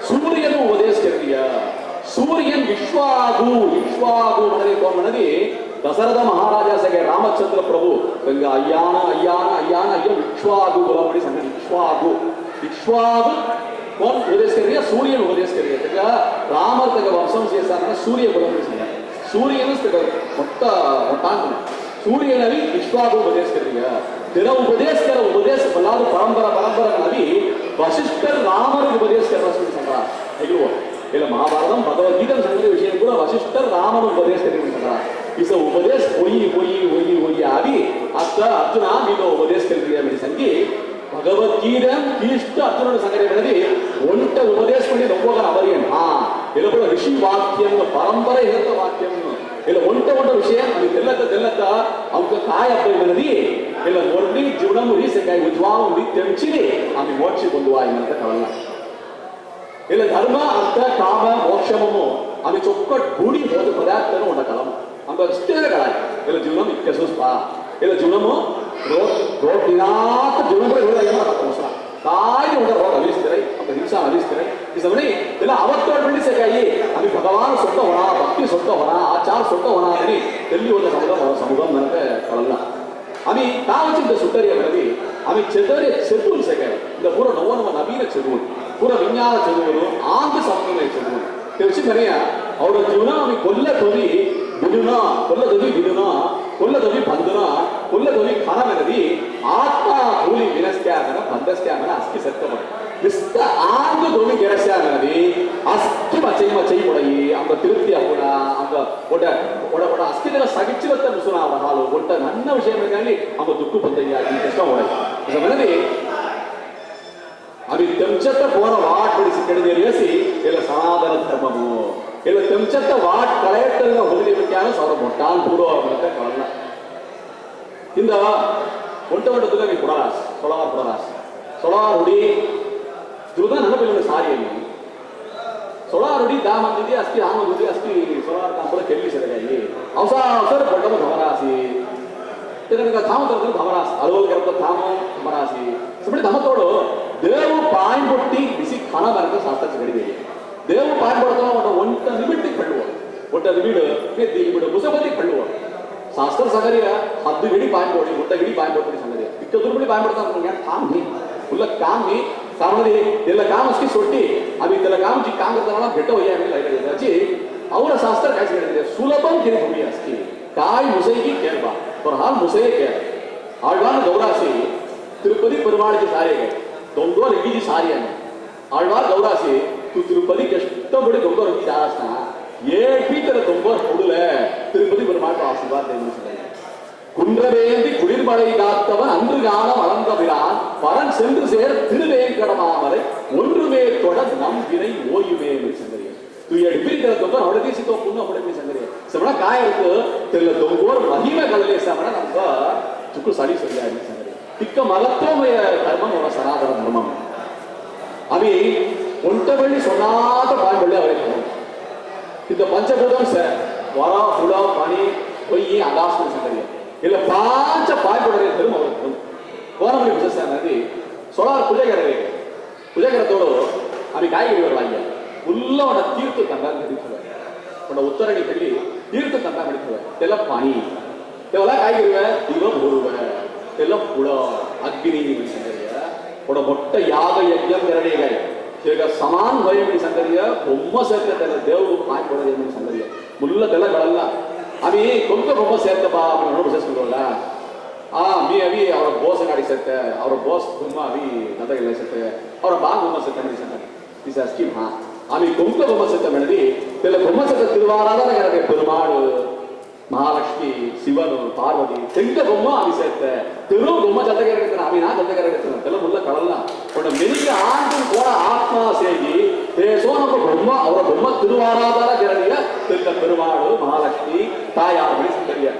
Speaker 2: सूर्य ने उपदेश कर दिया सूर्यन विश्वागु मनरे कौन मनदी दशरथ महाराजा से रामचंद्र प्रभु गंगा अय्यान अय्य विश्वागु बोला संग विश्वागु कौन उपदेश कर दिया सूर्य ने उपदेश कर दिया रामर तक वंशम से सूर्य बोला सूर्य सूर्यनवी विश्वागु उपदेश कर दिया तेरा उपदेश बलाद परंपरा नवी वशिष्ठर रामर उपदेश कर महाभारत भगवद्गीता संगति विषय वशिष्ठर रामन उपदेश कर इस उपदेश होई होई होई होई आदि आता अर्जुना मीनो उपदेश केल्रिया मेरी संगी भगवद्गीता इष्ट अर्जुन संगरे बनेदी ಒಂಟ ಉಪದೇಶ ಮಾಡಿ ನಮ್ಮಗ ಅವರಿಯನ್ ಇಲ್ಲ ಕೂಡ ಋಷಿ ವಾಕ್ಯಂ ಪರಂಪರೆ ಹೇತ ವಾಕ್ಯಂ ಇಲ್ಲ ಒಂಟ ವಿಷಯ ಅದು ತೆಲ್ಲತ್ತ ಅವಕ ಕಾಯ ಅಬ್ಬೈ ಬನದಿ ಇಲ್ಲ ಮೊರ್ಡಿ ಜೀವನಂ ರೀಸೆಕಾಯಿ ಉಜ್ವಾಂ ರಿ ತೆಂಚಿನಿ ಆಮಿ ಮೋಕ್ಷ ಬಂದುವಾಯಿ ಅಂತ ಕವಲ್ಲ ಇಲ್ಲ ಧರ್ಮ ಅರ್ಥ ಕಾಮ ಮೋಕ್ಷಮು ಆಮಿ ಚೊಕ್ಕಟ್ ಗೂಡಿ ಹೋದ ಪದಾರ್ಥನ ಉಂಡ ಕಲಂ ಅಂಬ ಅಷ್ಟೇಗಳಾಯಿ ಇಲ್ಲ ಜೀವನಂ ಇಕ್ಕಸುಸ್ಪ ಇಲ್ಲ ಜೀವನಮು ರೋಡ್ ದಿನಾತ ಜೀವನ ಕೂಡ ಏನು ಮಾಡಬೇಕು ಕಾಯಿ ಉಂಡ ರೋಡ್ ಅಲಿಸ್ತಿರೈ ಅಂತ ಹಿಂಸಾ ಅಲಿಸ್ತಿರೈ ಈ ಸಮಯ ಇಲ್ಲ ಅವತ್ತೋಡ್ ಬಿಡಿ ಸೇಕಾಯಿ ಅಮಿ ಭಗವಾನ್ ಸೊಟ್ಟ ಹೊಣ ಭಕ್ತಿ ಸೊಟ್ಟ ಹೊಣ ಆಚಾರ ಸೊಟ್ಟ ಹೊಣ అని తెలియ ఉన్న సముద్రం మనకు కలల్ల అవి కావచ్చిన సుట్టరియ మనది అవి చెదరే చెరువులు సేకాయి இந்த பூரா நவ நவீன చెరువులు పూర విజ్ఞాన చెరువులు ఆంధ్ర సంస్కృత చెరువులు తెలిసి మరియ ಅವರ ಜೀವನ ಅವಿ ಕೊಲ್ಲದವಿ ಬಿಡುನ ಕೊಲ್ಲದವಿ ಬಂಧನ ಕೊಲ್ಲದವಿ ಖಾನ ಮೆನದಿ ಆತ್ಮ ಭೂಲಿ ವಿನಸ್ಕ್ಯಾಗನ ಬಂಧಸ್ಕ್ಯಾಗನ ಅಸ್ಕಿ ಸತ್ಯಮ ವಿಸ್ತ ಆಂಗ ಧೋನಿ ಗೆರಸ್ಯಾಗನದಿ ಅಸ್ಕಿ ಮಚೈ ಒಡಯಿ ಅಂಗ ತಿರುಪ್ತಿ ಅಪ್ಪುಡ ಅಂಗ ಒಡ ಅಸ್ಕಿದರ ಸಗಿಚ್ಚಿರತ್ತ ಮುಸುನ ಅವರ ಹಾಲು ಒಟ್ಟ ನನ್ನ ವಿಷಯಗಳಿಗಾಗಿ ಅಂಗ ದುಕ್ಕು ಬಂದಯ್ಯ ಈ ಕಷ್ಟ ಒಡಯಿ ಇದ ಮನದಿ ಅವಿ ತೆಂಚತ್ತ ಪೋನ ವಾಟ್ ಬಿಡಿಸಿ ಕೆಡದೇರಿಯಸಿ ಇಲ್ಲ ಸನಾತನ ಧರ್ಮವು ಇಲ್ಲ ತೆಂಚತ್ತ ವಾಟ್ ಕಳೆಯಟ್ಟನ್ನ ಹೊದಲಿಬಿಟ್ಟಾನು ಸಾವಿರ ಮೊಟ್ಟಾನ್ ಪೂರೋ ಅಂತ ಕಳಲ್ಲ ಇಂದ ಒಂಟ ದುಲವಿ ಪುಡರಾಸ್ ಸೊಳಾರ್ ಹುಡಿ ದುರ್ಗ ನೆನಪಿಲ್ಲ ಸಾರಿಯಲ್ಲಿ ಸೊಳಾರ್ ಹುಡಿ ದಾಮಂದಿದೆ ಅಸ್ತಿ ಆಮದುದಿ ಅಸ್ತಿ ಸೊಳಾರ್ ಕಾಂಪುರ ಕೆಲ್ಲಿ ಸೆರಗಾಗಿ ಅವಸರ ಪೊಟ್ಟಮ ಭವರಾಸಿ ಇದನ್ನ ಥಾಮ ತರದಲ್ಲಿ ಭವರಾಸ್ ಅಲೋಲ್ ಕರ್ತ ಥಾಮ ಭವರಾಸಿ ಸುಮ್ಮನೆ ಧಮತೋಡು ದೇವು ಪಾಯ್ ಬೊಟ್ಟಿ ಬಿಸಿ ಖಾನ ಬರಕ ಶಾಸ್ತ್ರ ಗಡಿದೆ ದೇವು ಪಾಯ್ ಬಡ್ತಾವ ಒಂಟ ನಿಮಿಟ್ಟಿ ಕಳ್ಳುವ ಒಟ್ಟ ನಿಮಿಡು ಗೆದ್ದಿ ಬಿಡು ಮುಸಬದಿ ಕಳ್ಳುವ ಶಾಸ್ತ್ರ ಸಗರಿಯ 10 ಗಿಡಿ ಪಾಯ್ ಬೋಡಿ ಒಟ್ಟ ಗಿಡಿ ಪಾಯ್ ಬೋಡಿ ಸಂಗರಿಯ ಇಕ್ಕ ದುರ್ಬಳಿ ಪಾಯ್ ಬಡ್ತಾವ ನಮಗೆ ಕಾಮ್ ನೀ ಫುಲ್ಲ ಕಾಮ್ ನೀ ಸಾಮಾನ್ಯ ಎಲ್ಲ ಕಾಮ್ ಅಸ್ಕಿ ಸೊಟ್ಟಿ ಅವಿ ತೆಲ ಕಾಮ್ ಜಿ ಕಾಮ್ करताना भेट होया आम्ही लाईट त्याची ಅವರ ಶಾಸ್ತ್ರ काय ಹೇಳಿದೆ ಸುಲಭಂ केली होई ಅಸ್ಕಿ ಕಾಯ್ ಮುಸೈಗಿ ಕೇಳ್ಬಾ पर हा मुसई के आळवान गौरासी तिरुपती परवाळची सारे गे डोंगर हिगी सारी आहे आळवार गौरासी तू तिरुपती ಎಷ್ಟು ಬಡಿ ಡೋಂಗರ್ ಹಿಗಿ ಜಾಸ್ತಾ ಏಕಿ ತರ ಡೋಂಗರ್ ಹುಡುಲೆ ತಿರುಪತಿ ಪರಮಾತ್ಮ ಆಶೀರ್ವಾದ ದೇವಿಸಿದೆ குன்றவேந்தி குளிர்மழைகாத்தவன் அன்று காலம் அளந்தபிரான் பரன் சென்று சேர் திருவேங்கடமாமலை ஒன்றுமே தொடர் நம் வினை ஓயுமே சங்கரிய तू ಎಡ್ಬಿರಿದ ಡೋಂಗರ್ ಹೊಡೆದಿಸಿತೋ ಪುಣ್ಯ ಹೊಡೆದಿ ಸಂಗரிய ಸಮಣ काय ಇருக்கு ತೆಲ್ಲ ಡೋಂಗರ್ ಮಹಿಮೆ ಕಳಲೆ ಸಮಣ ನಮ್ಗ ಚುಕ್ಕು ಸಾಡಿ ಸರಿಯಾಗಿ ಸಂಗரிய ತಿಕ್ಕ ಮಗತ್ವಮಯ ಧರ್ಮ ಅವರ ಸನಾತನ ಧರ್ಮ ಅವಿ ಒಂಟಬಳ್ಳಿ ಸೊನ್ನಾತ ಪಾಯಬಳ್ಳಿ ಅವರಿಗೆ இந்த பஞ்சபூதம் ವರ ಹುಳ ಪಾನಿ ಕೊಯ್ಯಿ ಆಕಾಶ ಸಂಗரிய ಇಲ್ಲ ಪಾಂಚ ಪಾಯಬಳ್ಳಿ ಧರ್ಮ ಅವರ ಕೋನಮಣಿ ಬಿಸಸ ನದಿ ಸೋಲಾರ್ ಪೂಜೆಗರತೋಡು ಅವಿ ಕಾಯಿಗಿರಿವರಲ್ಲ ಉಲ್ಲವನ ತೀರ್ಥ ತಂಡ ನಡೀತದೆ ಒಡ ಉತ್ತರಣಿಯಲ್ಲಿ ತೀರ್ಥ ತಂಡ ನಡೀತದೆ ತೆಲ್ಲ ಪಾನಿ ತೆಲ್ಲ ಕಾಯಿಗಿರುವೆ ದಿವ ಬೋರುವೆ ತೆಲ್ಲ ಪುಳ ಅಗ್ನಿ ಸಂಗರಿಯ ಒಡ ಮೊಟ್ಟ ಯಾಗ ಯಜ್ಞ ಎರಡೇಗಾಯ ಈಗ ಸಮಾನ ವಯಮಿಡಿ ಸಂಗರಿಯ ಬೊಮ್ಮ ಸೇರ್ತಲ್ಲ ದೇವರು ಪಾಯಿ ಕೊಡೋದು ಸಂಗರಿಯ ಮುಲ್ಲ ತೆಲ್ಲಗಳಲ್ಲ ಅವಿ ಕೊಂಕ ಬೊಮ್ಮ ಸೇರ್ತಪ್ಪ ನೋಡಿಸೋಲ್ಲ ಮೀ ಅವಿ ಅವರ ಬೋಸ ಗಾಡಿ ಸೇರ್ತೆ ಅವರ ಬೋಸ್ ಬೊಮ್ಮ ಅವಿ ನದಗೆಲ್ಲ ಸೇರ್ತೆ ಅವರ ಬಾ ಬೊಮ್ಮ ಸೇರ್ತೆ ನಡಿ ಸಂಗರಿ ಇಸ್ ಅ ಸ್ಕೀಮ್ ಆಮೇಲೆ ಕೊಂಕ ಬೊಮ್ಮ ಸೇರ್ತೆ ಮೆಣದಿ ತೆಲ್ಲ ಬೊಮ್ಮ ಸೇರ್ತೆ ತಿರುವಾರಾಧನ ಗರಗೆ ಪೆರುಮಾಳು ಮಹಾಲಕ್ಷ್ಮಿ ಶಿವನು ಪಾರ್ವತಿ ತೆಂಕ ಬೊಮ್ಮ ಅವಿ ಸೇರ್ತೆ ತಿರು ಬೊಮ್ಮ ಜೊತೆಗೆರಗಿರ್ತಾನೆ ಅವಿ ನಾ ಜೊತೆಗೆರಗಿರ್ತಾನೆ ತೆಲ್ಲ ಮುಲ್ಲ ಕಳಲ್ಲ ಒಳ್ಳೆ ಮೆನಿಗೆ ಆಂಟು ಕೂಡ ಆತ್ಮ ಸೇರಿ தேசோ நம்ம பொம்மை அவர பொம்மை திருவாராதன ஜனனிய தெல்ல பெருமாಳು ಮಹಾಲಕ್ಷ್ಮಿ ತಾಯಾರ್ಮಣಿ ಸಂಗರಿಯ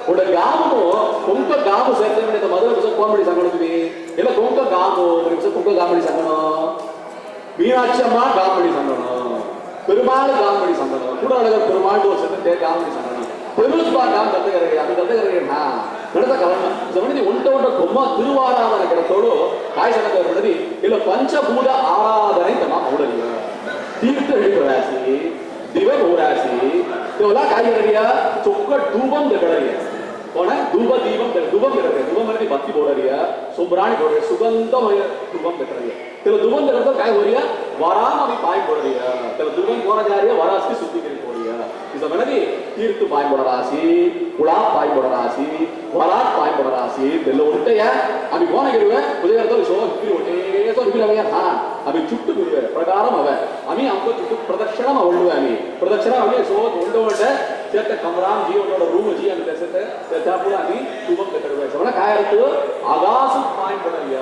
Speaker 2: ಒಡ ಗಾಮು ಕೊಂಕ ಗಾಮು ಸೇರ್ತೇವೆ ಅಂತ ಮೊದಲ ದಿವಸ ಕೋಮಡಿ ಸಂಗಣಿದ್ವಿ ಎಲ್ಲ ಕೊಂಕ ಗಾಮು ದಿವಸ ಕೊಂಕ ಗಾಮಡಿ ಸಂಗಣ மீனாட்சியம்மா காமடி சங்கடம் பெருமாள் காமடி சங்கடம் கூட அழகர் பெருமாள் சேர்த்து காமடி சங்கடம் பெருஸ்பா காம் தத்தகரகை அது தத்தகரகை ನಡೆದ ಕಾರಣ ಸಮಣಿ ಉಂಟ ಬೊಮ್ಮ ತಿರುವಾರಾಧನೆ ಕೆಡತೋಡು ಕಾಯ್ಸನದ ನಡೆದಿ ಇಲ್ಲ ಪಂಚಭೂತ ಆರಾಧನೆ ತಮ್ಮ ಮೌಡರಿಯ ತೀರ್ಥ ಹಿಡಿಪರಾಸಿ ದಿವ ಮೌರಾಸಿ ಇವಲ್ಲ ಕಾಯಿಗರಿಯ ಚೊಕ್ಕ ಧೂಪಂ ದೆಗಡರಿಯ ಕೋಣ ಧೂಪ ದೀಪಂ ಧೂಪಂ ದೆಗಡರಿಯ ಧೂಪಂ ಮರದಿ ಭಕ್ತಿ ಬೋಡರಿಯ ಸುಬ್ರಾಣಿ ಬೋಡರಿಯ ಸುಗಂಧಮಯ ಧೂಪಂ ದೆಗಡರಿಯ तेल दुबन दरतो काय होरिया वराम अभी पाय बोडरिया तेल दुबन कोना जारिया वरास्ती सुद्धीकरी होरिया इस మనది తీర్తు పాయింపొడరాసి కుళా పాయింపొడరాసి వరాట్ పాయింపొడరాసి తెల్ల ఉంటాయా అవి కోనగిరువే ఉదయంతో సో ఒకేసో రిపిలవయ్య అవి చుట్టూ ప్రకారం అవే అవి అంకో చుట్టూ ప్రదక్షిణం అవళ్ళు అని ప్రదక్షిణ అవే సో ఉండవంటే చేత కమరాం జీ ఉండో రూమ్ జీ అని తెసతే తెతాపుల అని రూపం తెకడువే సవన కాయర్తు అగాసు పాయింపొడయ్య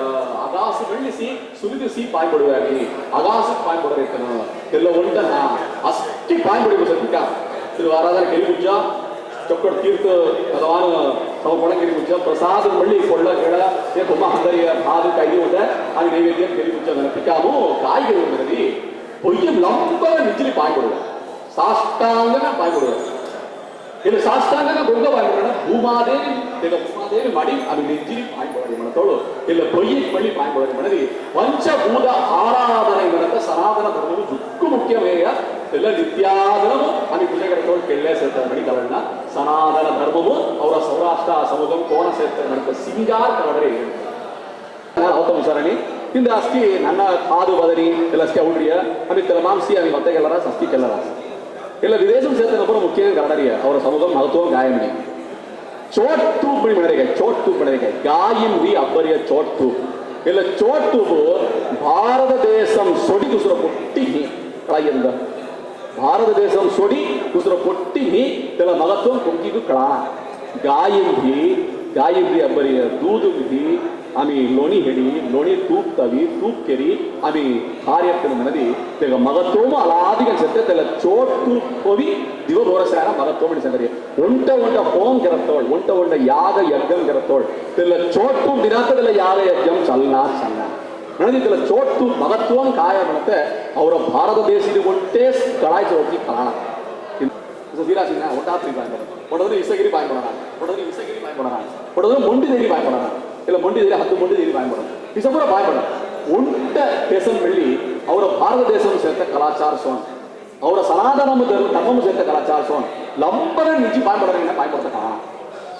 Speaker 2: అగాసు వెళ్ళిసి సులిదిసి పాయింపొడువే అని అగాసు పాయింపొడరేతన తెల్ల ఉంటన ಅಷ್ಟೇ ಪಾಯಿಂಟ್ ಸತ್ಯ ತಿರುವಾರಾಧನೆ ಕೆರಿ ಪೂಜ ಚೊಕ್ಕಡ ತೀರ್ಥ ಭಗವಾನ್ ಸಮರ್ಪಣ ಕೆರಿ ಪೂಜ ಪ್ರಸಾದ ಮಳ್ಳಿ ಕೊಳ್ಳ ಕೆಳ ಏ ತುಂಬ ಹಂದರಿಯ ಹಾದು ಕಾಯ್ದು ಉಂಟೆ ಹಾಗೆ ನೈವೇದ್ಯ ಕೆರಿ ಪೂಜ ನೆನಪಿಕಾವು ಕಾಯಿಗಳು ಉಂಟದಿ பொய்ய லம்ப நிச்சலி பாய்படுவேன் சாஷ்டாங்க பாய்படுவேன் ಇಲ್ಲ ಸಾಷ್ಟಾಂಗ ಗೊಂಗ ಬಾಯ್ಬಿಡೋಣ ಭೂಮಾದೇವಿ ಇಲ್ಲ ಭೂಮಾದೇವಿ ಮಾಡಿ ಅದು ನೆಜ್ಜಿಲಿ ಪಾಯ್ಬಡೋದು ಮನತೋಳು ಇಲ್ಲ ಪೊಯ್ಯಿ ಪಳ್ಳಿ ಪಾಯ್ಬಡೋದು ಮನದಿ ಪಂಚಭೂತ ಆರಾಧನೆ ಮನತ ಸನಾತನ ಧರ್ಮವು ಜುಕ್ಕು ಮುಖ್ಯವೇಯ ಎಲ್ಲ ನಿತ್ಯಾದನವು అని పుజగడతోడు కెళ్ళే సేర్తారు మణికలన్న సనాతన ధర్మము ಅವರ ಸೌರಾಷ್ಟ್ರ ಸಮುದ್ರಂ ಕೋನ ಸೇರ್ತಾರೆ ಮನತ ಸಿಂಗಾರ್ ಕಲಡರೆ ಅವತಮ ಸರಣಿ ಇಂದ ಅಸ್ಕಿ ನನ್ನ ಕಾದು ಬದನಿ ಇಲ್ಲ ಅಸ್ಕಿ ಔಡ್ರಿಯ అని తెలమాంసి అని మత్తగెల్లరా సస్కి కెల్లరా ಇಲ್ಲ ವಿದೇಶಂ ಸೇರ್ತನಪ್ಪರ ಮುಖ್ಯ ಕನ್ನಡಿಯ ಅವರ ಸಮೂಹ ಮಹತ್ವ ಗಾಯಮಣಿ ಚೋಟ್ ತೂಪ್ ಬಳಿ ಮನೆಗೆ ಚೋಟ್ ತೂಪ್ ಮನೆಗೆ ಗಾಯಿಮ್ರಿ ಅಬ್ಬರಿಯ ಚೋಟ್ ತೂಪ್ ಇಲ್ಲ ಚೋಟ್ ತೂಪು ಭಾರತ ದೇಶಂ ಸೊಡಿ ಕುಸುರ ಪೊಟ್ಟಿ ಕಳಾಯಿಂದ ಭಾರತ ದೇಶಂ ಸೊಡಿ ಕುಸುರ ಪೊಟ್ಟಿ ತೆಲ ಮಹತ್ವ ಕೊಂಗಿದು ಕಳ ಗಾಯಿಮ್ರಿ ಅಬ್ಬರಿಯ ದೂದುಗಿ आम्ही लोणी हेडी लोणी तूप तवी तूप केरी आम्ही कार्यक्रम मनदी तेगा मगतोम अलादिगन सत्य तेला चोट तूप कोवी दिव बोरसराना मगतोम संगरी उंट होम करतोळ उंट याग यज्ञम करतोळ तेला चोट तूप दिनात तेला याग यज्ञम चलना मनदी तेला चोट तूप मगतोम काय म्हणते ಅವರ ಭಾರತ ದೇಶದ ಒಂಟೇ ಕಳಾಯಿ ಚೋಟಿ ಕಾರಣ ವಿರಾಸಿನ ಒಟಾತ್ರಿ ಬಾಯ್ ಒಡದ್ರೆ ಇಸಗಿರಿ ಬಾಯ್ ಮಾಡೋಣ ಒಡದ್ರೆ ಇಸಗಿರಿ ಬಾಯ್ ಮಾಡೋಣ ಒಡದ್ರೆ ಮೊಂಡಿ ದೇವಿ ಬಾಯ್ ಮಾಡೋಣ ಇಲ್ಲ ಮೊಂಡಿದೇರಿ 10 ಮೊಂಡಿದೇರಿ ಬಾಯ್ಬಡ ಇಸಪುರ ಬಾಯ್ಬಡ ಉಂಟ ದೇಶಂ ಬೆಳ್ಳಿ ಅವರ ಭಾರತ ದೇಶಂ ಸೇರ್ತ ಕಲಾಚಾರ ಸೋನ್ ಅವರ ಸನಾತನ ಧರ್ಮము ಸೇರ್ತ ಕಲಾಚಾರ ಸೋನ್ ಲಂಬನ ನಿಜಿ ಬಾಯ್ಬಡನ ಬಾಯ್ಬಡ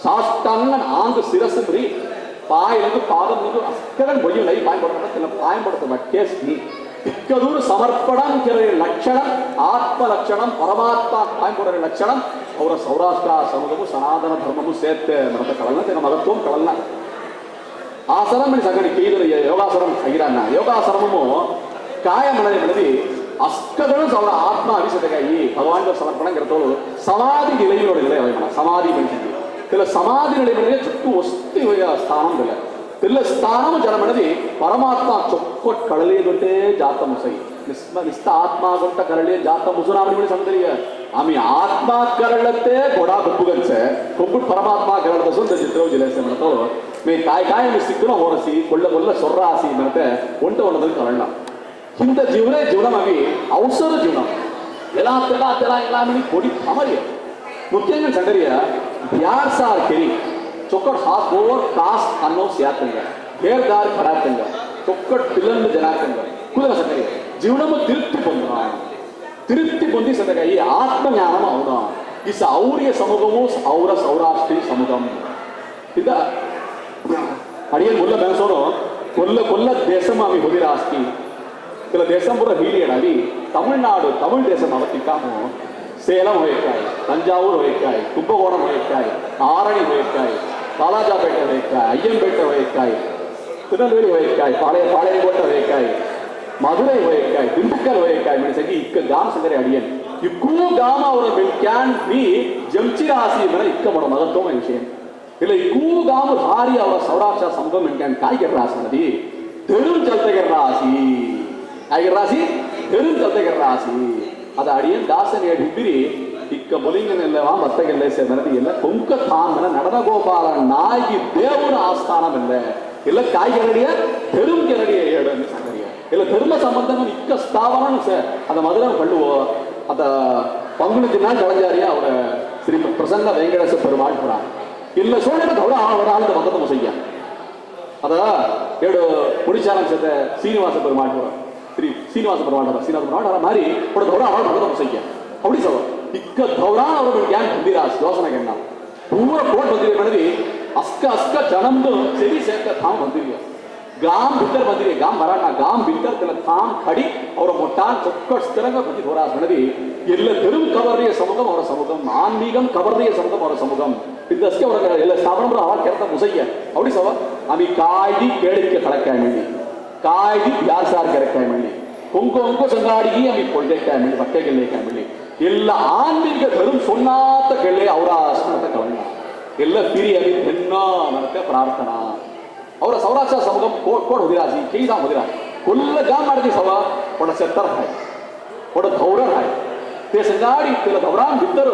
Speaker 2: ಸಾಷ್ಟಾಂಗ ಆಂಗ ಶಿರಸ್ರಿ ಪಾಯಲದು ಪಾದಮದು ಅಸ್ಕರನ್ ಬೊಯ್ಯ ಲೈ ಬಾಯ್ಬಡನ ತೆಲ ಬಾಯ್ಬಡತ ಮಟ್ಟೇಸ್ ನೀ ತಿಕ್ಕದೂರು ಸಮರ್ಪಣಂ ಕೆರೆ ಲಕ್ಷಣ ಆತ್ಮ ಲಕ್ಷಣಂ ಪರಮಾತ್ಮ ಬಾಯ್ಬಡರ ಲಕ್ಷಣಂ ಅವರ ಸೌರಾಷ್ಟ್ರ ಸಮುದ್ರವು ಸನಾತನ ಧರ್ಮವು ಸೇರ್ತೆ ಮರತ ಕಳನ ತೆನ ಮಗತ್ವಂ ಕಳನ ఆసనం అని సంగతి కీదులు యోగాసనం అగిరాన్న యోగాసనము కాయ మనది మనది అస్కదను సౌర ఆత్మ అవిసతగా ఈ భగవాన్ సమర్పణం కరతోಳು సమాధి నిలయోడు ಇಲ್ಲ ಅವನ ಸಮಾಧಿ ಮನಿಸಿದೆ ಇಲ್ಲ ಸಮಾಧಿ ನಿಲಯದಲ್ಲಿ ಚುಟ್ಟು ವಸ್ತಿ ಸ್ಥಾನಂ ಇಲ್ಲ ಇಲ್ಲ ಸ್ಥಾನము ಜನ మనది ಪರಮಾತ್ಮ ಚೊಕ್ಕೊಟ್ ಕಳಲೇದುಂಟೆ ಜಾತ ಮುಸೈ ನಿಸ್ತ ಆತ್ಮ ಗೊಂಟ ಕರಳೆ ಜಾತ ಮುಸುನಾಮಿ ಬಳಿ ಸಂದರಿಯ ಆಮಿ ಆತ್ಮ ಕರಳತ್ತೆ ಕೊಡಾ ಕೊಬ್ಬುಗನ್ಸೆ ಕೊಬ್ಬುಟ್ ಪರಮಾತ್ಮ ಕರಳದ ಸುಂದ ಚಿತ್ರವು ಜಿಲೇಸೆ ಮಾಡ್ತೋಳು ಮೇ ಕಾಯ ಸಿಕ್ಕುನ ಹೊರಸಿ ಕೊಲ್ಲ ಸೊರ್ರಾಸಿ ಮತ್ತೆ ಒಂಟ ಒಳ್ಳದಲ್ಲಿ ಕರಳ ಇಂಥ ಜೀವನ ಅವಿ ಅವಸರ ಜೀವನ ఎలా తెలా మని కొడి అమరియ ముఖ్యంగా సంగరియ బ్యార్సార్ కెరి చొక్కట్ హాఫ్ ఓవర్ కాస్ అన్నో శాతంగా ಬೇರ್ದಾರ್ ಖಡಾತಂಗ ಚೊಕ್ಕಟ್ ಪಿಲ್ಲನ್ನು ಜನಾತಂಗ ಕುದರ ಸಂಗರಿಯ ಜೀವನము ತಿರುಪ್ತಿ పొంది సతగా ఈ ఆత్మజ్ఞానం అవునా ఈ సౌర్య సమూహము ఔర సౌరాష్ట్రీ సమూహం ಇದ ಅಡಿಯನ್ ಮುಲ್ಲ ಬೆನಸೋನು ಕೊಲ್ಲ ದೇಶಂ ಅವಿ ಹೊದಿರಾಸ್ತಿ ಕೆಲ ದೇಶಂ ಪುರ ಹೀಲಿಯಡವಿ ತಮಿಳ್ನಾಡು ತಮಿಳ್ ದೇಶಂ ಅವತ್ತಿಕ್ಕಾಮು ಸೇಲಂ ಹೋಯಕ್ಕಾಯಿ ತಂಜಾವೂರು ಹೋಯಕ್ಕಾಯಿ ಕುಂಭಕೋಣಂ ಹೋಯಕ್ಕಾಯಿ ಆರಣಿ ಹೋಯಕ್ಕಾಯಿ ಬಾಲಾಜಾಪೇಟೆ ಹೋಯಕ್ಕಾಯಿ ಅಯ್ಯಂಪೇಟೆ ಹೋಯಕ್ಕಾಯಿ திருநெல்வேலி ಹೋಯಕ್ಕಾಯಿ பாளையங்கோட்டை ಹೋಯಕ್ಕಾಯಿ மதுரை ಹೋಯಕ್ಕಾಯಿ திண்டுக்கல் ಹೋಯಕ್ಕಾಯಿ ಮೆಣಸಗಿ ಇಕ್ಕ ಗಾಮ ಸಂಗರೆ ಅಡಿಯನ್ ಇಕ್ಕೂ ಗಾಮ ಅವರ ಕ್ಯಾನ್ ಬಿ ಜಂಚಿರಾಸಿ ಮನ ಇಕ್ಕ ಬಡ ಮಗತ್ತೋಮ ವಿಷಯ ಇಲ್ಲ ಇಕ್ಕೂ ಗಾಮ ಹಾರಿ ಅವರ ಸೌರಾಷ್ಟ್ರ ಸಂಗಮ ಕ್ಯಾನ್ ಕಾಯ್ಗೆರ್ ರಾಸಿ ನದಿ ತೆರುಂ ಚಲ್ತೆಗೆರ್ ರಾಸಿ ಕಾಯ್ಗೆರ್ ರಾಸಿ ತೆರುಂ ಚಲ್ತೆಗೆರ್ ರಾಸಿ ಅದ ಅಡಿಯನ್ ದಾಸನ ಹಿಬ್ಬಿರಿ ಇಕ್ಕ ಮೊಲಿಂಗನೆಲ್ಲವ ಮತ್ತಗೆಲ್ಲೇಸೆ ಮನದಿ ಎಲ್ಲ ಕೊಂಕ ತಾಮನ நடன ಗೋಪಾಲ ನಾಯಿ ದೇವನ ಆಸ್ಥಾನವೆಲ್ಲ ಇಲ್ಲ ಕಾಯ್ಗೆರಡಿಯ ತೆರುಂ ಕೆರಡಿಯ ಏಡನ್ನು ಸಂಗರಿಯ ಇಲ್ಲ ಧರ್ಮ ಸಂಬಂಧನ ಇಕ್ಕ ಸ್ಥಾವನ ಅದ ಮೊದಲ ಕಳ್ಳುವ ಅದ ಪಂಗುಣ ದಿನ ಕಳಂಜಾರಿಯ ಅವರ ಶ್ರೀ ಪ್ರಸನ್ನ ವೆಂಕಟೇಶ ಪೆರುಮಾಳ್ ಪುರ ಇಲ್ಲ ಸೋಣದ ಗೌಡ ಅವರ ಆಳದ ಮತದ ಮುಸಯ್ಯ ಅದ ಏಡು ಮುಡಿಚಾರಂ ಸತೆ ಶ್ರೀನಿವಾಸ ಪೆರುಮಾಳ್ ಪುರ ಶ್ರೀ ಶ್ರೀನಿವಾಸ ಪೆರುಮಾಳ್ ಮಾರಿ ಕೂಡ ಗೌಡ ಅವರ ಮತದ ಮುಸಯ್ಯ ಅವಡಿಸವ ಇಕ್ಕ ಗೌಡ ಅವರ ಗ್ಯಾನ್ ಬಂದಿರಾಸ್ ಯೋಸನೆಗೆಣ್ಣ ಪೂರ ಕೋಟ್ ಬಂದಿರಿ ಬೆಳೆದಿ ಅಸ್ಕ ಜನಂದು ಸರಿ ಸೇರ್ಕ ತಾವು ಬಂದಿರಿಯ गाम भीतर बंदिरे गाम मराठा गाम भीतर त्याला थांब खडी ಅವರ ಮೊಟ್ಟಾನ್ ಚೊಕ್ಕಟ್ ಸ್ಥಿರಂಗ ಬಂದಿ ಹೋರಾಸ್ ಮನದಿ ಎಲ್ಲ பெரும் கவர்றிய சமூகம் அவர சமூகம் ஆன்மீகம் கவர்றிய சமூகம் அவர சமூகம் ಇದಕ್ಕೆ ಅವರ ಎಲ್ಲ ಸ್ಥಾಪನರು ಅವ ಕೆರತ ಮುಸಯ್ಯ ಅವಡಿ ಸವ ಅಮಿ ಕಾಯ್ದಿ ಕೇಳಿಕೆ ಕಳಕಾಯ ಮಂಡಿ ಕಾಯ್ದಿ ಯಾಸಾರ್ ಕೆರಕಾಯ ಮಂಡಿ ಕೊಂಕೊ ಸಂಗಾಡಿಗೆ ಅಮಿ ಕೊಳ್ಳೆಕಾಯ ಮಂಡಿ ಬಟ್ಟೆಗೆಲ್ಲೆಕಾಯ ಮಂಡಿ ಎಲ್ಲ ಆನ್ಮೀಗ ಧರ್ಮ ಸೊನ್ನಾತ ಕೆಳ್ಳೆ ಅವರ ಸ್ಮರಣ ಕವಣ್ಣ ಎಲ್ಲ ಪಿರಿ ಅಮಿ ಹೆಣ್ಣ ಮನಕ ಪ್ರಾರ್ಥನಾ ಅವರ ಸೌರಾಷ್ಟ್ರ ಸಮೂಹಂ ಕೋಡ್ ಹೊದಿರಾಜಿ ಕೇಳಿದ ಹೊದಿರಾಜ कुल्ल गाम मारती सवा थोड़ा सत्तर है थोड़ा धौरण है ते संगाडी तेला धौरान भीतर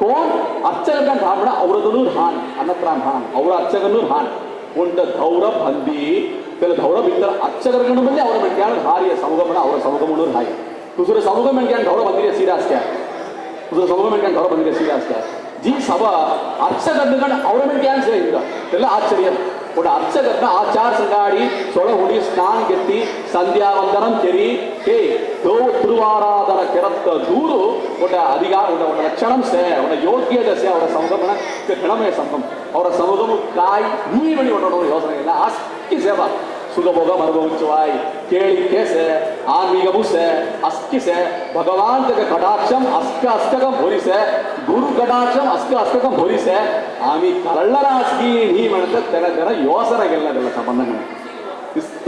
Speaker 2: कोण अर्चकन धामणा औरदनूर हान अनत्राम हान और अर्चकनूर हान कोणत धौर बंदी तेला धौर भीतर अर्चकरगण म्हणजे और म्हणक्यान हारिय समूहमणा और समूहमणूर हाय दुसरे समूह म्हणक्यान धौर बंदी सीरास क्या दुसरे समूह म्हणक्यान धौर बंदी सीरास क्या जी सभा अर्चकरगण और म्हणक्यान से तेला आश्चर्य ಕೂಡ ಅರ್ಚಕನ ಆಚಾರ ಸಂಗಾಡಿ ಸೊಳ ಹುಡಿ ಸ್ನಾನ ಗೆತ್ತಿ ಸಂಧ್ಯಾವಂದನಂ ಕೆರಿ ಹೇ ದೋ ತಿರುವಾರಾಧನ ಕೆರತ್ತ ದೂರು ಒಡ ಅಧಿಕಾರ ಒಡ ಲಕ್ಷಣಂ ಸೆ ಒಡ ಯೋಗ್ಯದ ಸೆ ಅವರ ಸಂಗಮನ ಗಣಮಯ ಸಂಗಮ ಅವರ ಸಂಗಮ ಕಾಯಿ ನೀ ಬಳಿ ಒಡ ಯೋಚನೆ ಇಲ್ಲ ಅಸ್ಕಿ ಸೇವಾ ಸುಗಭೋಗ ಮರಭೋಚವಾಯ್ ಕೇಳಿ ಕೇಸೆ ಆನ್ಮೀಗಮು ಸೆ ಅಸ್ಕಿ ಸೆ ಭಗವಾನ್ ತಕ ಕಟಾಕ್ಷಂ ಅಸ್ಕ ಅಸ್ಕಗಂ ಭೋರಿಸೆ ಗುರು ಕಟಾಕ್ಷಂ ಅಸ್ಕ ಅಸ್ಕಗಂ ಭೋರಿಸೆ ಆಮಿ ಕಳ್ಳರಾಸ್ಕಿ ನೀ ಮಣತ ತೆರ ತೆರ ಯೋಸನಗೆಲ್ಲದೆಲ್ಲ ಸಂಬಂಧಗಳು ಇಷ್ಟ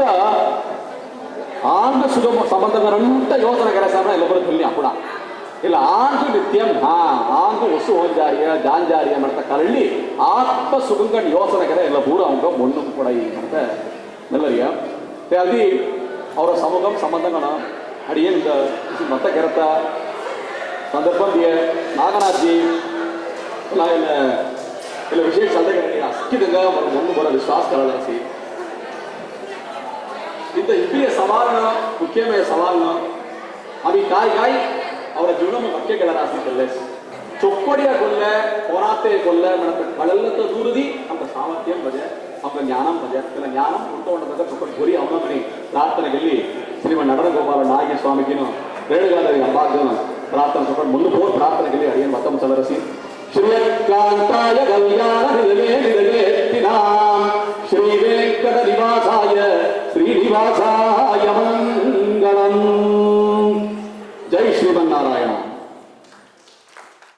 Speaker 2: ಆಂಗ ಸುಗಮ ಸಂಬಂಧಗಳಂತ ಯೋಚನೆ ಕೆಲಸ ಎಲ್ಲೊಬ್ಬರು ತುಲ್ಯ ಕೂಡ ಇಲ್ಲ ಆಂಗು ನಿತ್ಯಂ ಹಾ ಆಂಗು ಹೊಸು ಹೋಂಜಾರಿಯ ಜಾಂಜಾರಿಯ ಮಾಡ್ತಾ ಕಳ್ಳಿ ಆತ್ಮ ಸುಗಂಗನ್ ಯೋಚನೆ ಕೆಲ ಎಲ್ಲ ಪೂರ ಅವಂಗ ಮೊಣ್ಣು ಕೂಡ ಈ ಮಾಡ್ತಾ ಎಲ್ಲರಿಯ ಅದಿ ಅವರ ಸಮೂಹಂ ಸಂಬಂಧಗಳ ಅಡಿಯಿಂದ ಮತ್ತ ಕೆರತ ಸಂದರ್ಭದಿಯ ನಾಗನಾಥ್ಜಿ ಇಲ್ಲ ಇಲ್ಲ ವಿಶೇಷ ಸಂದರ್ಭ ಅಸ್ಕಿದಂಗ ಒಂದು ಬರೋ ವಿಶ್ವಾಸ ಕರಳಿಸಿ ಇಂಥ ಇಬ್ಬರಿಯ ಸವಾಲನ್ನ ಮುಖ್ಯಮಯ ಸವಾಲನ್ನ ಅವಿ ಕಾಯಿ ಅವರ ಜೀವನ ಮಕ್ಕೆಗಳ ರಾಸಿ ಕೊಲ್ಲೆ ಚೊಕ್ಕೊಡಿಯ ಕೊಲ್ಲೆ ಹೋರಾತೆ ಕೊಲ್ಲೆ ನನಗೆ ಕಳೆಲ್ಲತ್ತ ದೂರದಿ ಅಂತ ಸಾಮರ್ಥ್ಯ ಬಜೆ அவங்க ஞானம் பஜாத்துல ஞானம் உண்டோண்டதாக சொப்படி பொறி அவனி ಪ್ರಾರ್ಥನೆಯಲ್ಲಿ ಶ್ರೀಮನ್ நடன ಗೋಪಾಲ ನಾಗಿ ಸ್ವಾಮಿಗಿನು ರೇಣುಗಾದರಿ ಅಂಬಾಗನು ಪ್ರಾರ್ಥನೆ சொப்படி ಮುನ್ನು ಪೋರ್ ಪ್ರಾರ್ಥನೆಯಲ್ಲಿ ಅಡಿಯನ್ ಮತ್ತಮ ಸವರಸಿ ಶ್ರೀಕಾಂತಾಯ ಕಲ್ಯಾಣ ನಿಲಯೇತ್ತಿನಾಂ ಶ್ರೀ ವೆಂಕಟ ನಿವಾಸಾಯ ಶ್ರೀನಿವಾಸಾಯ ಮಂಗಳಂ ಜೈ ಶ್ರೀಮನ್ನಾರಾಯಣ.